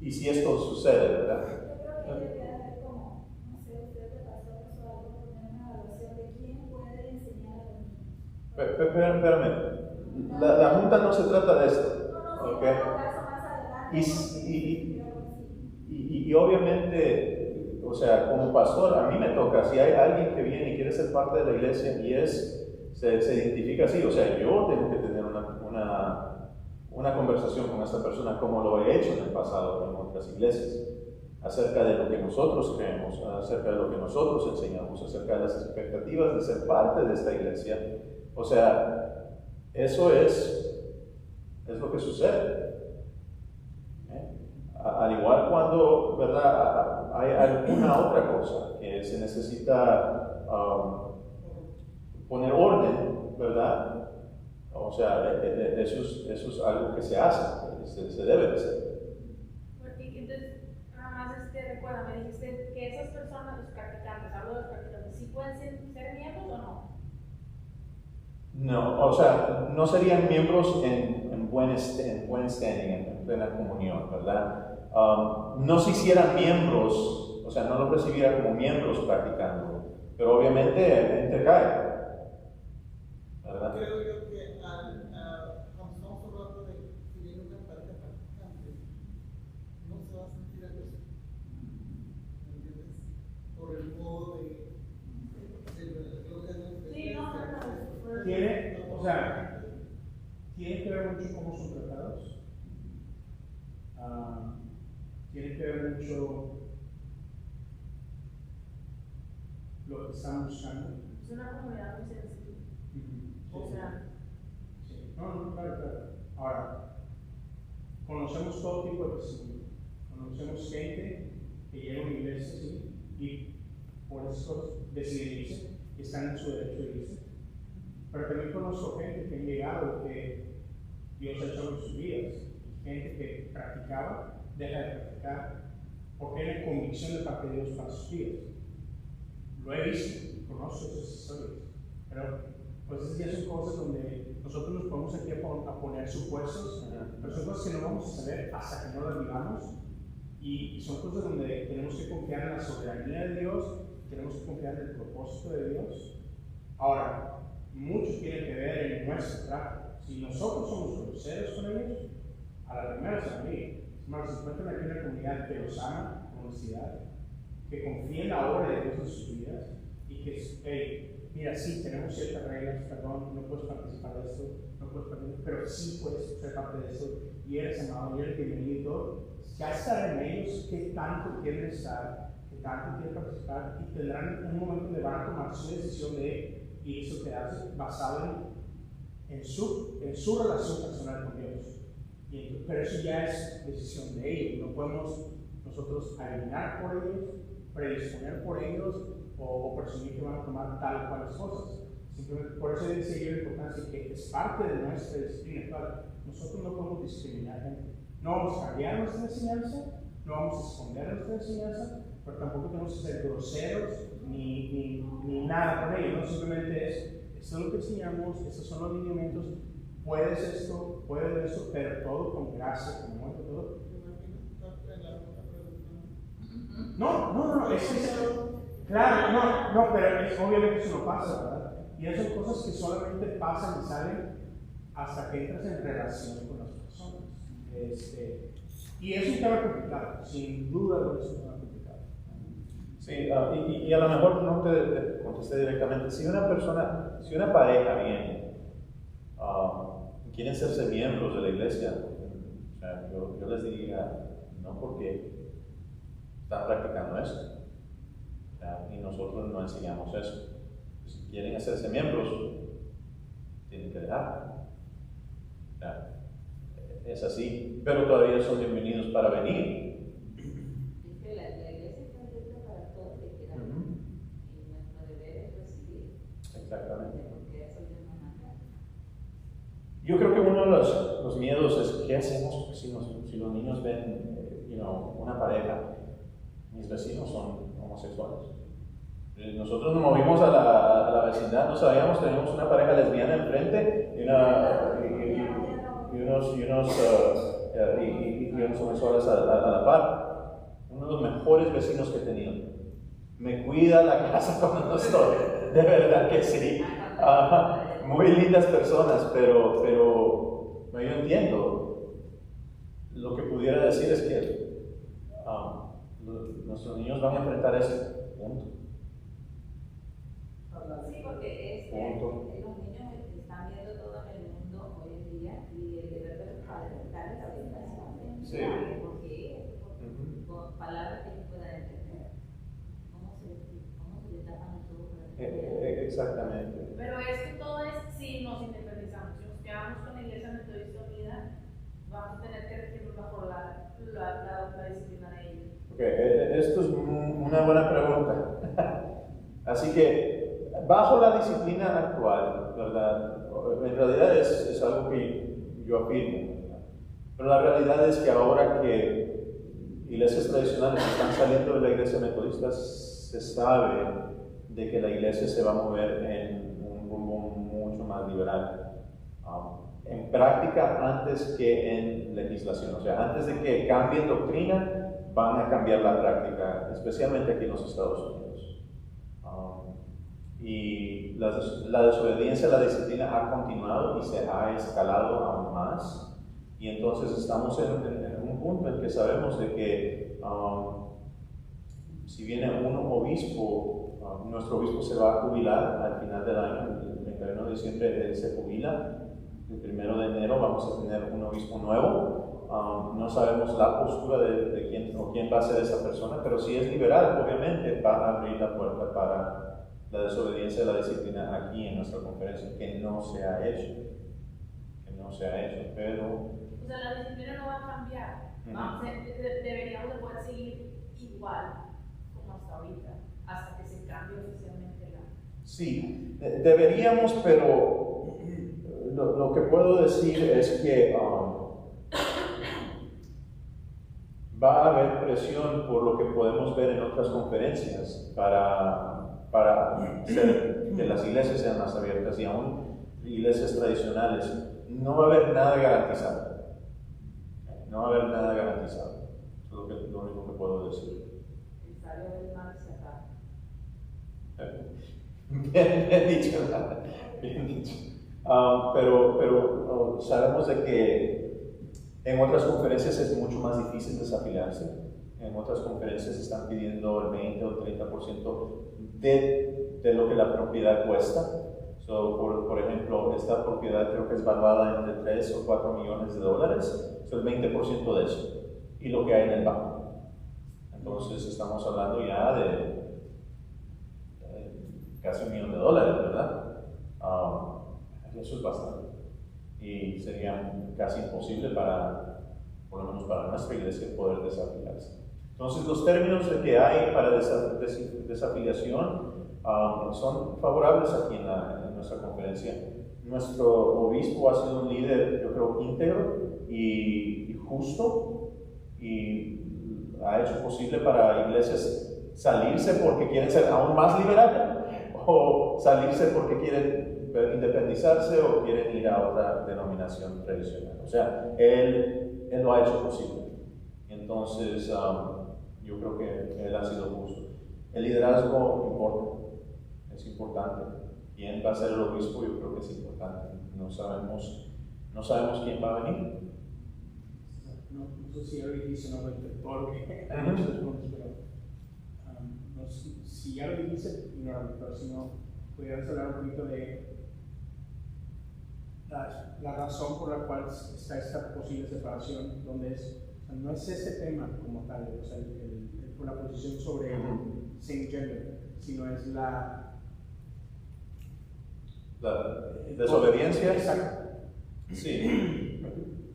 y si esto sucede, ¿verdad? Yo creo que debe haber como, no sé, usted de pastor o algo, poner una evaluación de quién puede enseñar a los niños. Espérame, la junta no se trata de esto, ¿ok? Y obviamente, o sea, como pastor, a mí me toca, si hay alguien que viene y quiere ser parte de la iglesia y se identifica así, o sea, yo tengo que tener una conversación con esta persona como lo he hecho en el pasado en otras iglesias, acerca de lo que nosotros creemos, acerca de lo que nosotros enseñamos, acerca de las expectativas de ser parte de esta iglesia. O sea, eso es lo que sucede. Al igual cuando, ¿verdad?, hay alguna otra cosa que se necesita poner orden, ¿verdad? O sea, eso es algo que se hace, se debe de hacer. Entonces, nada más recuerda, me dijiste que esas personas, los practicantes, hablo de los practicantes, ¿sí pueden ser miembros o no? No, o sea, no serían miembros en buen standing, en plena comunión, ¿verdad? No se hicieran miembros, o sea, no los recibiera como miembros practicando, pero obviamente intercae, ¿verdad? Creo yo que cuando estamos hablando de si viene una pareja practicante, no se va a sentir a gusto, ¿me entiendes? Por el modo de Sí, no. Tiene que ver mucho cómo son tratados. Tiene que ver mucho lo que están buscando. Es una comunidad muy sensible. O sea. Sí. No, claro. Ahora, conocemos todo tipo de personas. Conocemos gente que llega a una iglesia, sí, y por eso deciden irse, están en su derecho de irse. Pero también conozco gente que han llegado, que Dios ha hecho en sus vidas, gente que practicaba, deja de practicar, porque hay una convicción de parte de Dios para sus vidas. Lo he visto, conozco esas historias, pero pues esas ya son cosas donde nosotros nos ponemos aquí a poner supuestos, pero son cosas que no vamos a saber hasta que no las vivamos, y son cosas donde tenemos que confiar en la soberanía de Dios, tenemos que confiar en el propósito de Dios. Ahora, mucho tiene que ver en nuestro trato. Si nosotros somos groseros con ellos, a la primera se van a ir. Se encuentran aquí en una comunidad que los ama con honestidad, que confía en la obra de Dios en sus vidas y que, mira, sí, tenemos ciertas reglas, perdón, no puedes participar de esto, no puedes participar, pero sí puedes ser parte de esto y eres amado y eres bienvenido y todo. Ya estará en ellos qué tanto quieren estar, qué tanto quieren participar y tendrán un momento donde van a tomar su decisión de irse o quedarse basado en su relación personal con Dios. Pero eso ya es decisión de ellos. No podemos nosotros adivinar por ellos, predisponer por ellos o presumir que van a tomar tal o cuales cosas. Simplemente por eso decía yo la importancia que es parte de nuestra disciplina. Claro, nosotros no podemos discriminar gente. No vamos a cambiar nuestra enseñanza, no vamos a esconder nuestra enseñanza, pero tampoco tenemos que ser groseros ni nada con ellos. ¿No? Simplemente esto es lo que enseñamos, estos son los lineamientos. Puedes esto, puedes esto, pero todo con gracia, con amor, todo. No, claro, pero obviamente eso no pasa, ¿verdad? Y esas son cosas que solamente pasan y salen hasta que entras en relación con las personas. Y es un tema complicado, sin duda es un tema complicado. Sí, y a lo mejor no te contesté directamente. Si una pareja viene y quieren serse miembros de la iglesia, o sea, yo les diría, no, porque están practicando eso. O sea, y nosotros no enseñamos eso. Si quieren hacerse miembros, tienen que dejar. O sea, es así, pero todavía son bienvenidos para venir. Es que la iglesia está abierta para todos que quieran y nuestro deber es recibir. Exactamente. Porque eso Dios nos manda. Yo creo que uno de los miedos es qué hacemos si los niños ven una pareja. Mis vecinos son homosexuales. Nosotros nos movimos a la vecindad, no sabíamos, teníamos una pareja lesbiana enfrente y unos homosexuales a la par. Uno de los mejores vecinos que he tenido. Me cuida la casa cuando no estoy, de verdad que sí. Muy lindas personas, pero yo entiendo. Lo que pudiera decir es que nuestros niños van a enfrentar eso. Punto. Sí, porque los niños están viendo todo en el mundo hoy en día y el deber de los padres es darles la orientación. Sí. Porque con palabras que ellos puedan entender. ¿Cómo se le tapan los ojos para entender? Exactamente. Pero esto todo es si nos independizamos. Si nos quedamos con la Iglesia Metodista Unida, vamos a tener que regirnos bajo la disciplina de ellos. Esto es una buena pregunta. Así que, bajo la disciplina actual, ¿verdad? En realidad es algo que yo afirmo, ¿verdad? Pero la realidad es que ahora que iglesias tradicionales están saliendo de la iglesia metodista, se sabe de que la iglesia se va a mover en un rumbo mucho más liberal. En práctica antes que en legislación. O sea, antes de que cambien doctrina, van a cambiar la práctica, especialmente aquí en los Estados Unidos. Y la desobediencia a la disciplina ha continuado y se ha escalado aún más. Y entonces estamos en un punto en que sabemos de que si viene un obispo, nuestro obispo se va a jubilar al final del año, el 31 de diciembre él se jubila, el 1 de enero vamos a tener un obispo nuevo. No sabemos la postura de quién va a ser esa persona, pero si es liberal, obviamente va a abrir la puerta para la desobediencia de la disciplina aquí en nuestra conferencia, que no se ha hecho, pero... O sea, la disciplina no va a cambiar. Deberíamos de poder seguir igual como hasta ahorita, hasta que se cambie oficialmente la... Sí, deberíamos, pero lo que puedo decir es que va a haber presión por lo que podemos ver en otras conferencias para hacer que las iglesias sean más abiertas y aún iglesias tradicionales. No va a haber nada garantizado. No va a haber nada garantizado. Eso es lo único que puedo decir. El sabio del mal se acaba. Bien dicho, bien dicho. Pero sabemos de que en otras conferencias es mucho más difícil desafiliarse. En otras conferencias están pidiendo el 20 o 30% de lo que la propiedad cuesta. Por ejemplo, esta propiedad creo que es valuada entre 3 o 4 millones de dólares. El 20% de eso. Y lo que hay en el banco. Entonces estamos hablando ya de casi $1 millón, ¿verdad? Eso es bastante. Y sería casi imposible por lo menos para nuestra iglesia, poder desafiliarse. Entonces, los términos que hay para desafiliación son favorables aquí en nuestra conferencia. Nuestro obispo ha sido un líder, yo creo, íntegro y justo, y ha hecho posible para iglesias salirse porque quieren ser aún más liberales, o salirse porque quieren independizarse o quieren ir a otra denominación tradicional. O sea, él lo ha hecho posible. Entonces, yo creo que él ha sido justo. El liderazgo importa, es importante. ¿Quién va a ser el obispo? Yo creo que es importante. No sabemos quién va a venir. No sé si ya lo dijiste, no todo lo que han dicho después, pero no sé si ya lo dijiste, ignorante, pero si no, podrías hablar un poquito de la razón por la cual está esta posible separación, donde no es ese tema como tal, o sea, la posición sobre same gender, sino es la desobediencia. Exacto. Sí.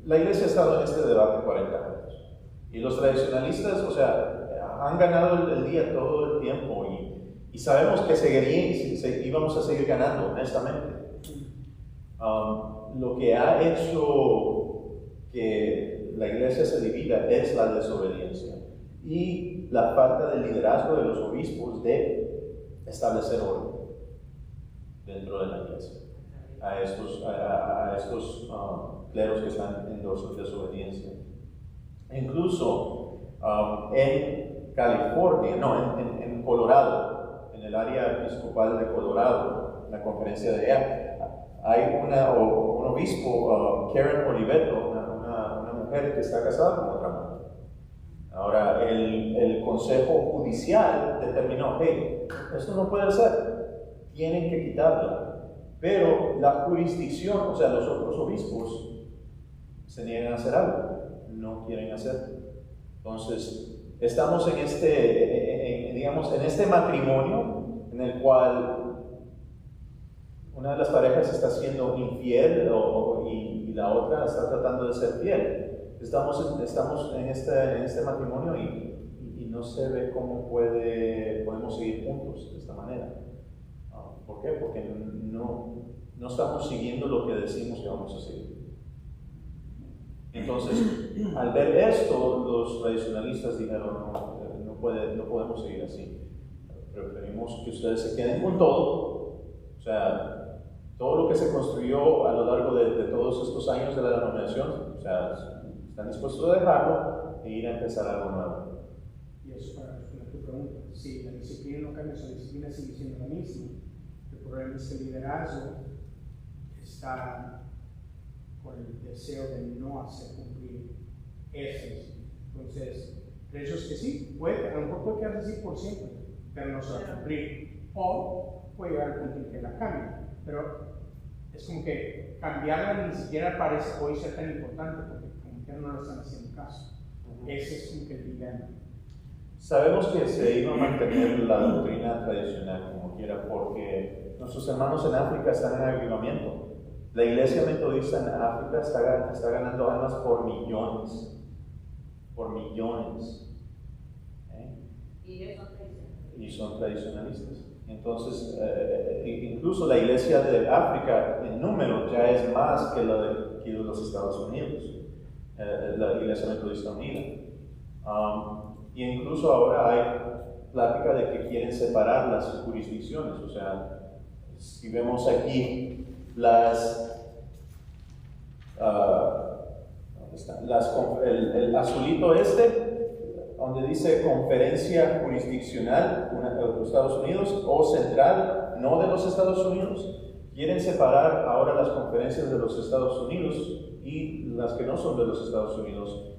La iglesia ha estado en este debate 40 años. Y los tradicionalistas, o sea, han ganado el día todo el tiempo y sabemos que íbamos a seguir ganando, honestamente. Lo que ha hecho que la iglesia se divida es la desobediencia y la falta de liderazgo de los obispos de establecer orden dentro de la iglesia a estos cleros que están en desobediencia. Incluso en California, en Colorado, en el área episcopal de Colorado, en la conferencia de allá, hay un obispo, Karen Oliveto, una mujer que está casada con otra mujer. Ahora, el Consejo Judicial determinó, hey, esto no puede ser, tienen que quitarlo. Pero la jurisdicción, o sea, los otros obispos, se niegan a hacer algo, no quieren hacerlo. Entonces, estamos en este matrimonio en el cual una de las parejas está siendo infiel y la otra está tratando de ser fiel. Estamos en este matrimonio y no se ve cómo podemos seguir juntos de esta manera. ¿Por qué? Porque no estamos siguiendo lo que decimos que vamos a seguir. Entonces, al ver esto, los tradicionalistas dijeron, no podemos seguir así. Preferimos que ustedes se queden con todo. O sea, todo lo que se construyó a lo largo de todos estos años de la denominación, o sea, están dispuestos a dejarlo e ir a empezar algo nuevo. Y eso para responder tu pregunta. Si la disciplina no cambia, la disciplina sigue siendo la misma. El problema es que el liderazgo está con el deseo de no hacer cumplir esos. Entonces, el hecho es que sí, a lo mejor puede quedarse así por siempre, pero no se va a cumplir. O puede llegar al punto en que la cambie. Pero es como que cambiarla ni siquiera parece hoy ser tan importante, porque como que no lo están haciendo caso. Ese es como que el dilema. Sabemos que se iba a mantener la doctrina tradicional como quiera, porque nuestros hermanos en África están en avivamiento. La iglesia metodista en África está ganando almas por millones. Por millones. Y ellos son tradicionalistas. Y son tradicionalistas. Entonces, incluso la iglesia de África en número ya es más que la de aquí de los Estados Unidos, la iglesia metodista unida. Y incluso ahora hay plática de que quieren separar las jurisdicciones. O sea, si vemos aquí el azulito donde dice conferencia jurisdiccional de los Estados Unidos o central, no de los Estados Unidos, quieren separar ahora las conferencias de los Estados Unidos y las que no son de los Estados Unidos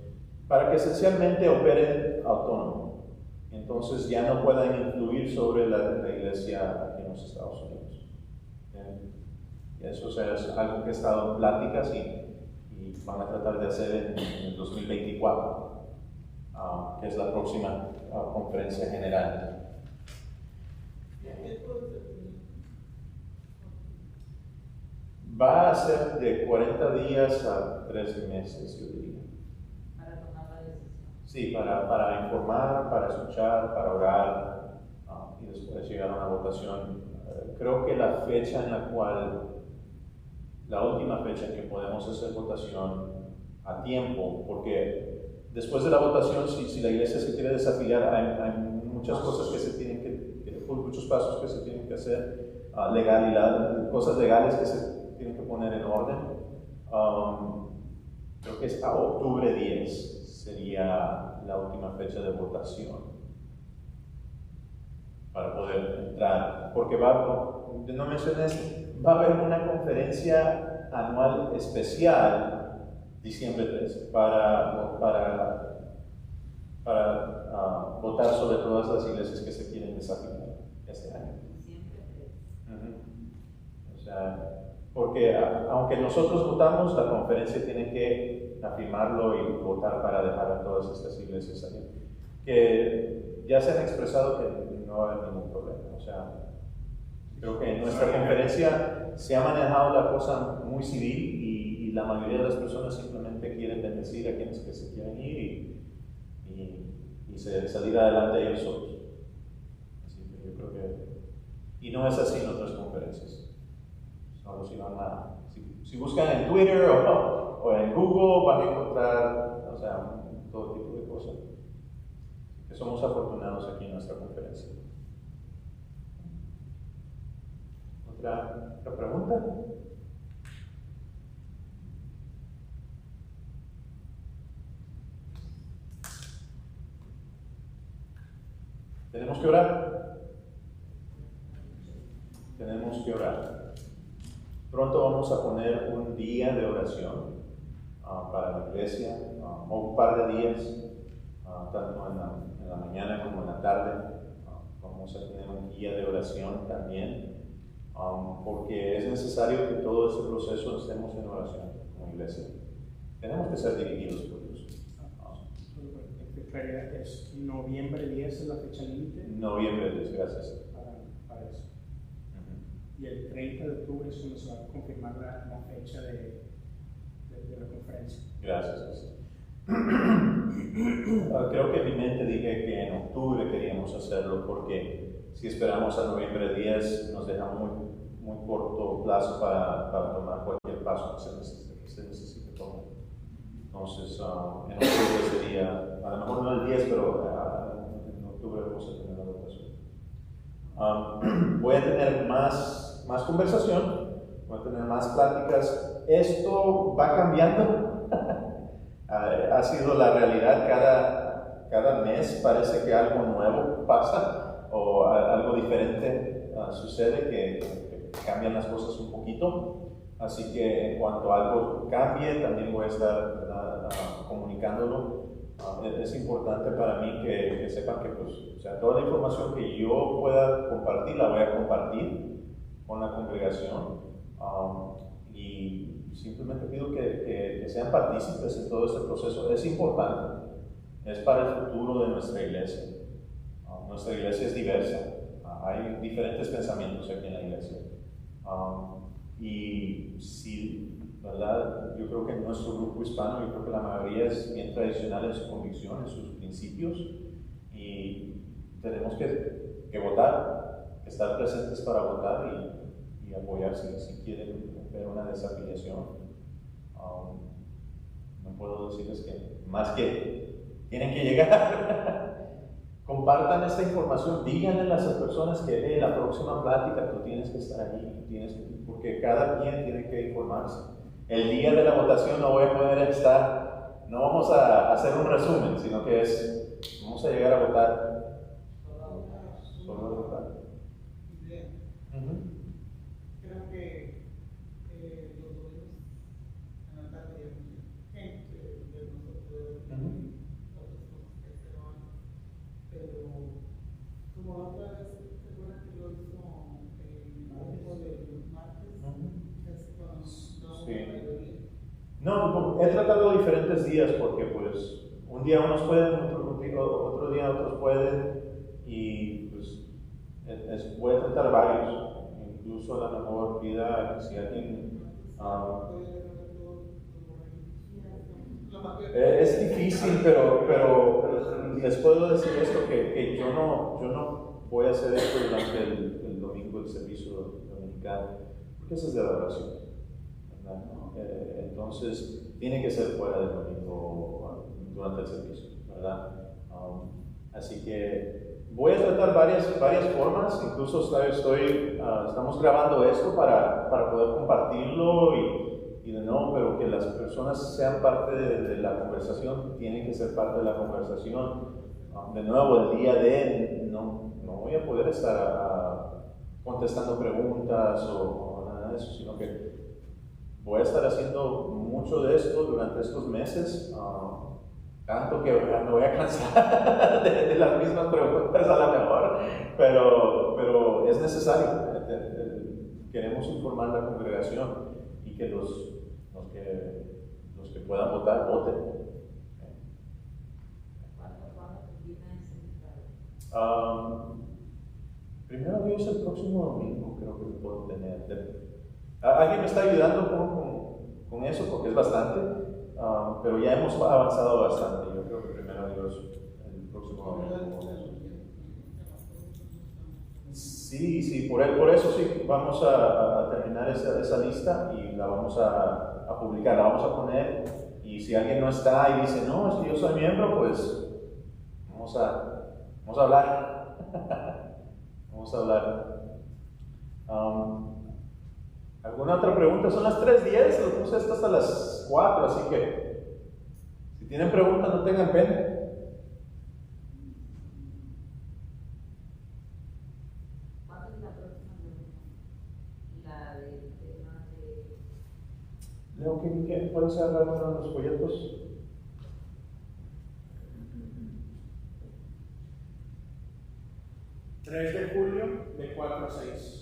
para que esencialmente operen autónomo. Entonces ya no puedan influir sobre la iglesia aquí en los Estados Unidos. Eso, o sea, es algo que ha estado en pláticas y van a tratar de hacer en el 2024. Que es la próxima conferencia general. Va a ser de 40 días a 3 meses, yo diría. Para tomar la decisión. Sí, para informar, para escuchar, para orar y después llegar a una votación. Creo que la última fecha en que podemos hacer votación a tiempo, porque después de la votación, si la iglesia se quiere desafiliar, hay muchas cosas que se tienen muchos pasos que se tienen que hacer, cosas legales que se tienen que poner en orden. Creo que es a octubre 10 sería la última fecha de votación para poder entrar, porque no mencioné esto, va a haber una conferencia anual especial diciembre 13, para votar sobre todas las iglesias que se quieren desafiliar este año. Diciembre 13. O sea, porque aunque nosotros votamos, la conferencia tiene que afirmarlo y votar para dejar a todas estas iglesias ahí. Que ya se han expresado que no va a haber ningún problema. O sea, creo que en nuestra conferencia se ha manejado la cosa muy civil y la mayoría de las personas simplemente quieren bendecir a quienes que se quieren ir y salir adelante ellos solos. Así que yo creo que... Y no es así en otras conferencias. Solo si buscan en Twitter o en Google van a encontrar, o sea, todo tipo de cosas. Que somos afortunados aquí en nuestra conferencia. ¿Otra pregunta? Tenemos que orar. Tenemos que orar. Pronto vamos a poner un día de oración para la iglesia, o un par de días, tanto en la mañana como en la tarde. Vamos a tener un día de oración también, porque es necesario que todo este proceso estemos en oración como iglesia. Tenemos que ser dirigidos por Dios. Claridad, es noviembre 10 es la fecha límite. Noviembre 10, gracias. Para eso. Y el 30 de octubre es cuando se va a confirmar la fecha de la conferencia. Gracias. Creo que en mi mente dije que en octubre queríamos hacerlo, porque si esperamos a noviembre 10 nos deja muy corto plazo para tomar cualquier paso que se necesite tomar. Entonces, en octubre sería, a lo mejor no el 10, pero en octubre vamos a tener la votación. Voy a tener más conversación, voy a tener más pláticas. Esto va cambiando. Ha sido la realidad, cada mes parece que algo nuevo pasa o algo diferente sucede, que cambian las cosas un poquito. Así que en cuanto algo cambie, también voy a estar comunicándolo. Es importante para mí que sepan que pues, o sea, toda la información que yo pueda compartir, la voy a compartir con la congregación. Y simplemente pido que sean partícipes en todo este proceso. Es importante, es para el futuro de nuestra iglesia. Nuestra iglesia es diversa, hay diferentes pensamientos aquí en la iglesia. Y sí, ¿verdad? Yo creo que en nuestro grupo hispano, yo creo que la mayoría es bien tradicional en su convicción, en sus principios, y tenemos que votar, que estar presentes para votar y apoyar si quieren ver una desafiliación. No puedo decirles que más que tienen que llegar. Compartan esta información, díganle a las personas que la próxima plática tú tienes que estar allí, porque cada quien tiene que informarse. El día de la votación no voy a poder estar, no vamos a hacer un resumen, sino que vamos a llegar a votar. Solo a votar. Creo que los domingos en la tarde hay mucha gente de nosotros, otras cosas que se van, pero como otra vez, ¿se acuerdan que lo hizo el de los martes? Casi con la mayoría. No, he tratado diferentes días porque pues un día unos pueden, otro día otros pueden, y pues voy a tratar varios. Incluso a lo mejor pida si alguien es difícil, pero les puedo decir esto, que yo no voy a hacer esto durante el domingo del servicio dominical, porque eso es de adoración, ¿verdad? Entonces tiene que ser fuera del domingo durante el servicio, ¿verdad? Así que voy a tratar varias formas. Incluso estamos grabando esto para poder compartirlo y de nuevo, pero que las personas sean parte de la conversación, tienen que ser parte de la conversación. De nuevo, el día no voy a poder estar contestando preguntas o nada de eso, sino que voy a estar haciendo mucho de esto durante estos meses. Tanto que me voy a cansar de las mismas preguntas a lo mejor, pero es necesario. Queremos informar a la congregación y que los que puedan votar, voten. ¿Cuándo termina ese? Primero Dios, el próximo domingo creo que lo puedo tener. Alguien me está ayudando con eso porque es bastante. Pero ya hemos avanzado bastante. Yo creo que primero Dios el próximo domingo. Sí, por eso sí, vamos a terminar esa lista y la vamos a publicar, la vamos a poner, y si alguien no está y dice, no, es que yo soy miembro, pues vamos a hablar. Vamos a hablar. ¿Alguna otra pregunta? Son las 3:10, lo puse esto hasta las 4, así que si tienen preguntas no tengan pena. ¿Cuándo es la próxima reunión? La del tema de... Leo, ¿qué puedes agarrar uno de los folletos? ...3 de julio, de 4 a 6.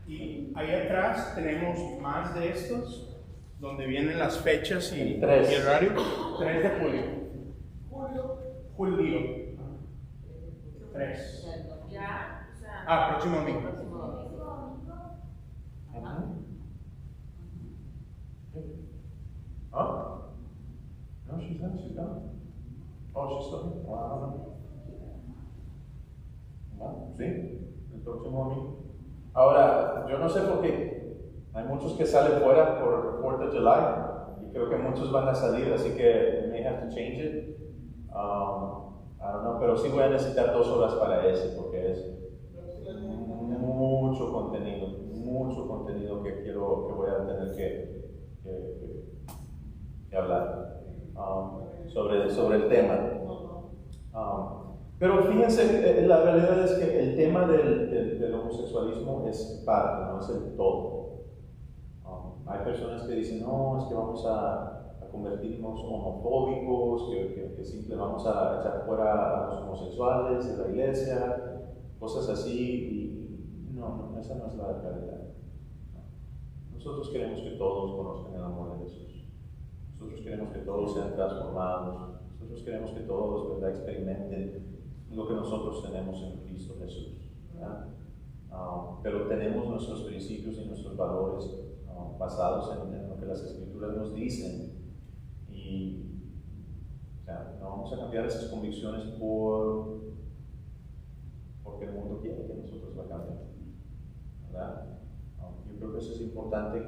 Y ahí atrás tenemos más de estos, donde vienen las fechas y el horario. 3 de julio. Julio. 3. Ya, o sea. Próximo domingo. No, she's done. Oh, she's done. Wow. Sí, el próximo domingo. Ahora, yo no sé por qué hay muchos que salen fuera por 4th of July y creo que muchos van a salir, así que may have to change it. I don't know, pero sí voy a necesitar 2 horas para ese porque es mucho contenido que voy a tener que hablar sobre el tema. Pero fíjense, la realidad es que el tema del homosexualismo es parte, no es el todo. Hay personas que dicen, no, es que vamos a convertirnos homofóbicos, que simplemente vamos a echar fuera a los homosexuales de la iglesia, cosas así, y no, esa no es la realidad. Nosotros queremos que todos conozcan el amor de Jesús. Nosotros queremos que todos sean transformados. Nosotros queremos que todos, ¿verdad?, experimenten lo que nosotros tenemos en Cristo Jesús, ¿verdad? Pero tenemos nuestros principios y nuestros valores basados en lo que las Escrituras nos dicen, y no vamos a cambiar esas convicciones porque el mundo quiere que nosotros la cambiemos, ¿verdad? Yo creo que eso es importante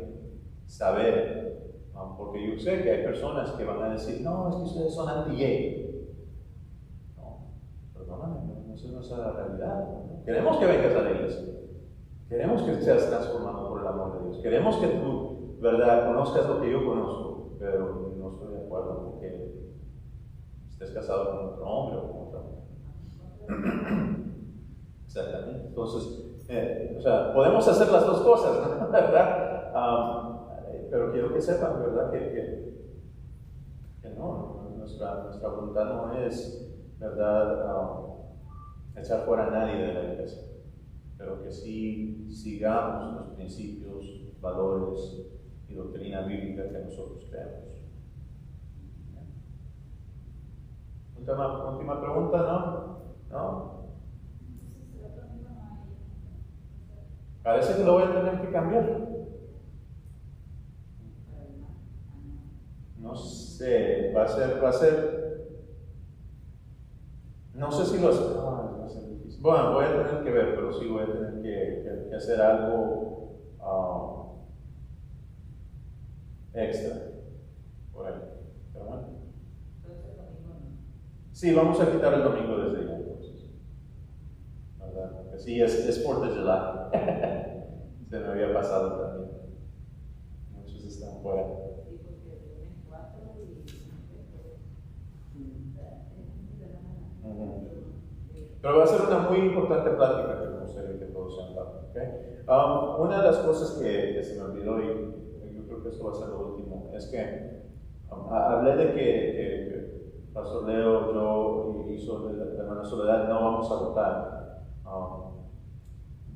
saber, porque yo sé que hay personas que van a decir, no, es que ustedes son anti-gay. No, esa no es la realidad. Queremos que vengas a la iglesia. Queremos que seas transformado por el amor de Dios. Queremos que tú, ¿verdad?, conozcas lo que yo conozco, pero no estoy de acuerdo con que estés casado con otro hombre o con otra mujer. Exactamente. Entonces, podemos hacer las dos cosas, ¿no? ¿Verdad? Pero quiero que sepan, ¿verdad?, que no, nuestra voluntad no es, ¿verdad?, echar fuera a nadie de la iglesia, pero que sí sigamos los principios, valores y doctrina bíblica que nosotros creemos. Última pregunta, ¿no? Parece que lo voy a tener que cambiar. No sé, va a ser. No sé si lo hace. Va a ser difícil. Bueno, voy a tener que ver, pero sí voy a tener que hacer algo extra por ahí. Pero bueno. Entonces el domingo no. Sí, vamos a quitar el domingo desde ya entonces. ¿Verdad? Porque sí, es 4th of July. Se me había pasado también. Muchos están fuera. Sí, porque tienen 4 y 5. Pero va a ser una muy importante plática que me gustaría que todos sean parte, ¿okay? Una de las cosas que se me olvidó, y yo creo que esto va a ser lo último, es que hablé de que Pastor Leo, yo y la hermana Soledad no vamos a votar.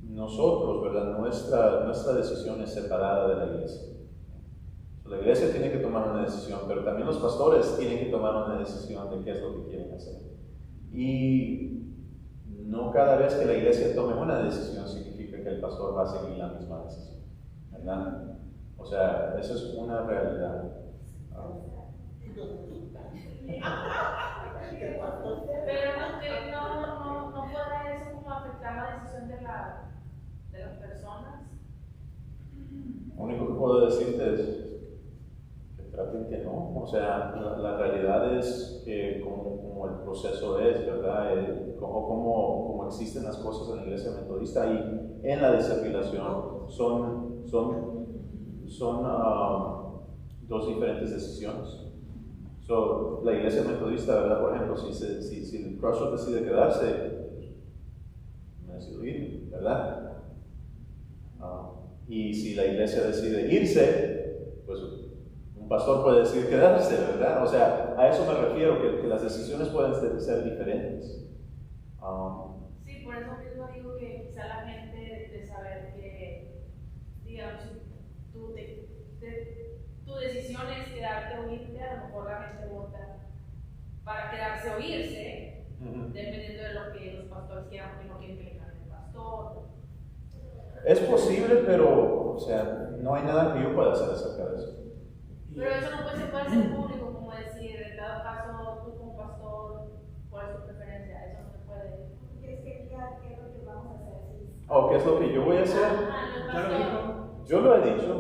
Nosotros, ¿verdad?, nuestra decisión es separada de la iglesia. La iglesia tiene que tomar una decisión, pero también los pastores tienen que tomar una decisión de qué es lo que quieren hacer. Y no cada vez que la iglesia tome una decisión significa que el pastor va a seguir la misma decisión, ¿verdad? O sea, eso es una realidad. Pero no podrá eso como afectar la decisión de las personas. Lo único que puedo decirte es que traten que no. O sea, la realidad es que como el proceso es, ¿verdad? Como existen las cosas en la iglesia metodista y en la desafiliación son son dos diferentes decisiones. So, la iglesia metodista, ¿verdad? Por ejemplo, si el Crossroads decide quedarse, me decido ir, ¿verdad? Y si la iglesia decide irse, pues un pastor puede decidir quedarse, ¿verdad? O sea, a eso me refiero, que las decisiones pueden ser diferentes. Sí, por eso mismo digo que quizá la gente de saber que, digamos, tu decisión es quedarte o irte, a lo mejor la gente vota para quedarse o irse, dependiendo de lo que los pastores quieran, porque no quieren que le cambie el pastor. Es posible, pero, o sea, no hay nada que yo pueda hacer acerca de eso. Pero eso no puede ser público, como decir, en cada caso tú como pastor, cuál es tu preferencia, eso no se puede. Tienes que explicar qué es lo que vamos a hacer. ¿O qué es lo que yo voy a hacer? ¿Ya lo dijo? Yo lo he dicho.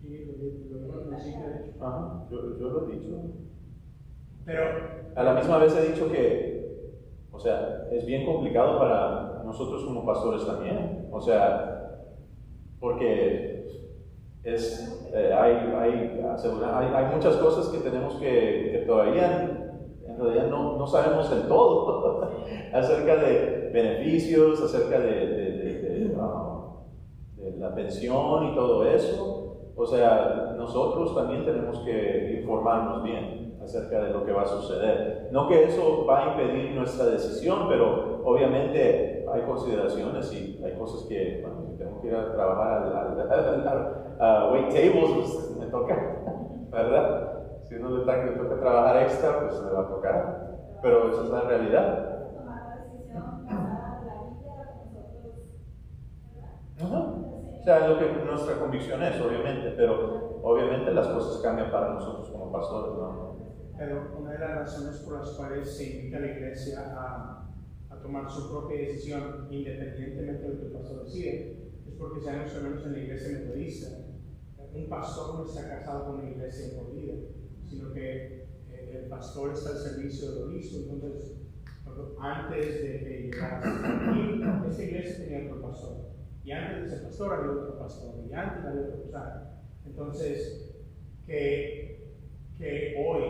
Sí, lo dijo al principio, de hecho. Ajá, yo lo he dicho. Pero, A la misma vez he dicho que, o sea, es bien complicado para nosotros como pastores también. O sea, porque hay muchas cosas que tenemos que todavía en realidad no sabemos del todo acerca de beneficios, acerca de la pensión y todo eso. O sea, nosotros también tenemos que informarnos bien acerca de lo que va a suceder. No que eso va a impedir nuestra decisión, pero obviamente hay consideraciones y hay cosas que, bueno, si tengo que ir a trabajar a wait tables, pues me toca, ¿verdad? Si uno le toca trabajar extra, pues le va a tocar. Pero esa es la realidad. Tomar la decisión basada en la Biblia con nosotros, ¿verdad? Ajá. O sea, lo que nuestra convicción es, obviamente, pero obviamente las cosas cambian para nosotros como pastores, ¿no? Pero una de las razones por las cuales se invita a la iglesia a tomar su propia decisión, independientemente de lo que el pastor decide, es porque sabemos que menos en la iglesia metodista, un pastor no está casado con una iglesia por vida, sino que el pastor está al servicio del obispo. Entonces, antes de que llegara aquí, esta iglesia tenía otro pastor, y antes de ese pastor había otro pastor, y antes había otro pastor. Entonces, que hoy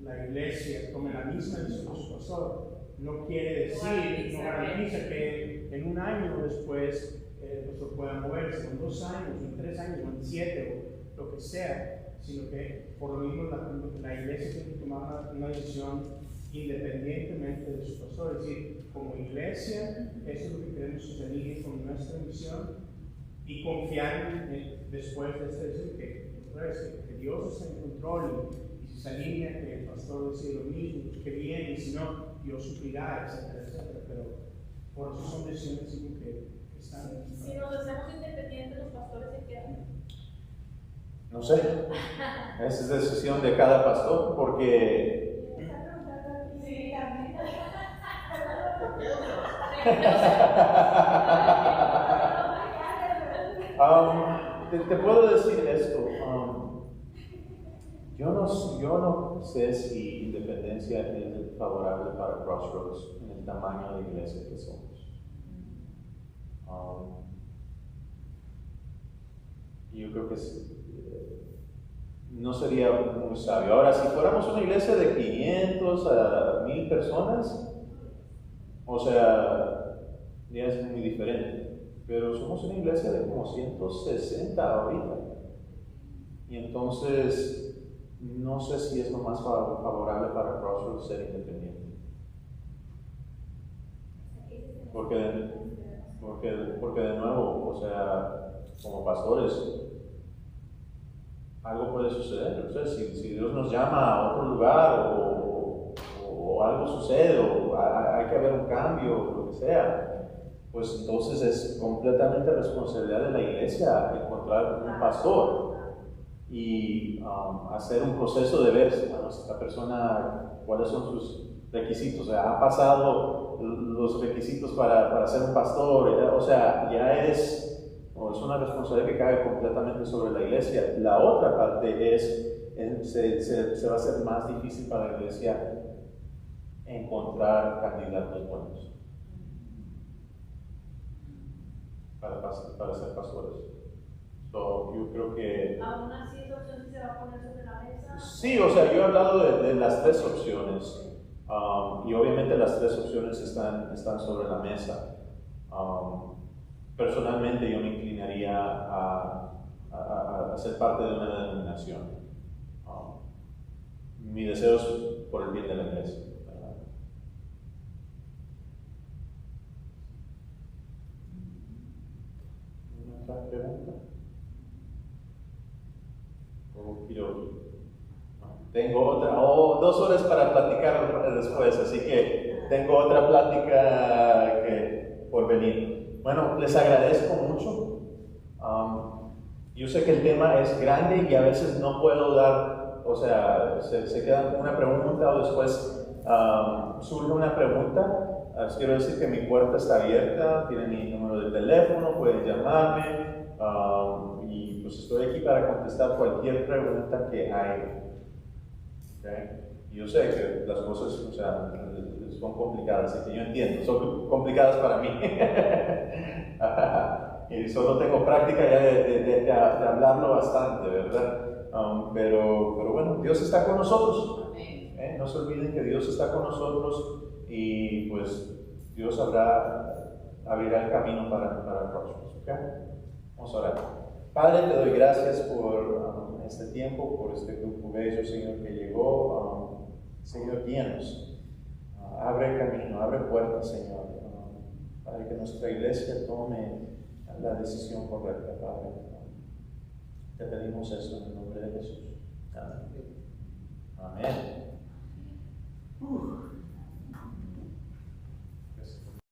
la iglesia tome la misma decisión de su pastor no quiere decir, no garantiza que en un año después el pastor pueda moverse, en 2 años, en 3 años, en 7 o lo que sea, sino que por lo mismo la iglesia tiene que tomar una decisión independientemente de su pastor. Es decir, como iglesia, eso es lo que queremos suceder con nuestra misión y confiar después de esta decisión que Dios está en control y si se alinea que el pastor decide lo mismo, pues que bien, y si no, Dios suplirá, etcétera, etcétera. Pero por eso son decisiones que están. Si nos hacemos independientes, los pastores se quedan. No sé, esa es decisión de cada pastor, porque Y me está preguntando a ti directamente. te puedo decir esto. Yo no sé si independencia es favorable para Crossroads en el tamaño de iglesia que somos. Yo creo que no sería muy sabio. Ahora, si fuéramos una iglesia de 500 a 1000 personas, o sea, ya es muy diferente. Pero somos una iglesia de como 160 ahorita. Y entonces, no sé si es lo más favorable para Crossroads ser independiente. Porque de nuevo, o sea, como pastores, algo puede suceder. O sea, si Dios nos llama a otro lugar o algo sucede o hay que haber un cambio o lo que sea, pues entonces es completamente responsabilidad de la iglesia encontrar un pastor y hacer un proceso de ver a la persona cuáles son sus requisitos. O sea, ha pasado los requisitos para ser un pastor, o sea, ya es una responsabilidad que cae completamente sobre la iglesia. La otra parte es, se va a hacer más difícil para la iglesia encontrar candidatos buenos para ser pastores. So, yo creo que Aún así, esa opción sí se va a poner sobre la mesa. sí, o sea, yo he hablado de las tres opciones. Y obviamente las tres opciones están sobre la mesa. Personalmente yo me inclinaría a ser parte de una denominación. Mi deseo es por el bien de la iglesia. ¿Verdad? ¿Una otra pregunta? Tengo otra, 2 horas para platicar después, así que tengo otra plática por venir. Bueno, les agradezco mucho. Yo sé que el tema es grande y a veces no puedo dar, o sea, se quedan con una pregunta o después surge una pregunta. Quiero decir que mi puerta está abierta, tienen mi número de teléfono, pueden llamarme. Y pues estoy aquí para contestar cualquier pregunta que hay. ¿Okay? Yo sé que las cosas, o sea, son complicadas, así que yo entiendo, son complicadas para mí. Y solo tengo práctica ya de hablarlo bastante, ¿verdad? Pero bueno, Dios está con nosotros. No se olviden que Dios está con nosotros y pues Dios abrirá el camino para próximos. ¿Okay? Vamos a orar. Padre, te doy gracias por este tiempo, por este grupo bello, Señor, que llegó. Señor, guíanos. Abre camino, abre puertas, Señor. Padre, que nuestra iglesia tome la decisión correcta, Padre. Te pedimos eso en el nombre de Jesús. Amén. Amén.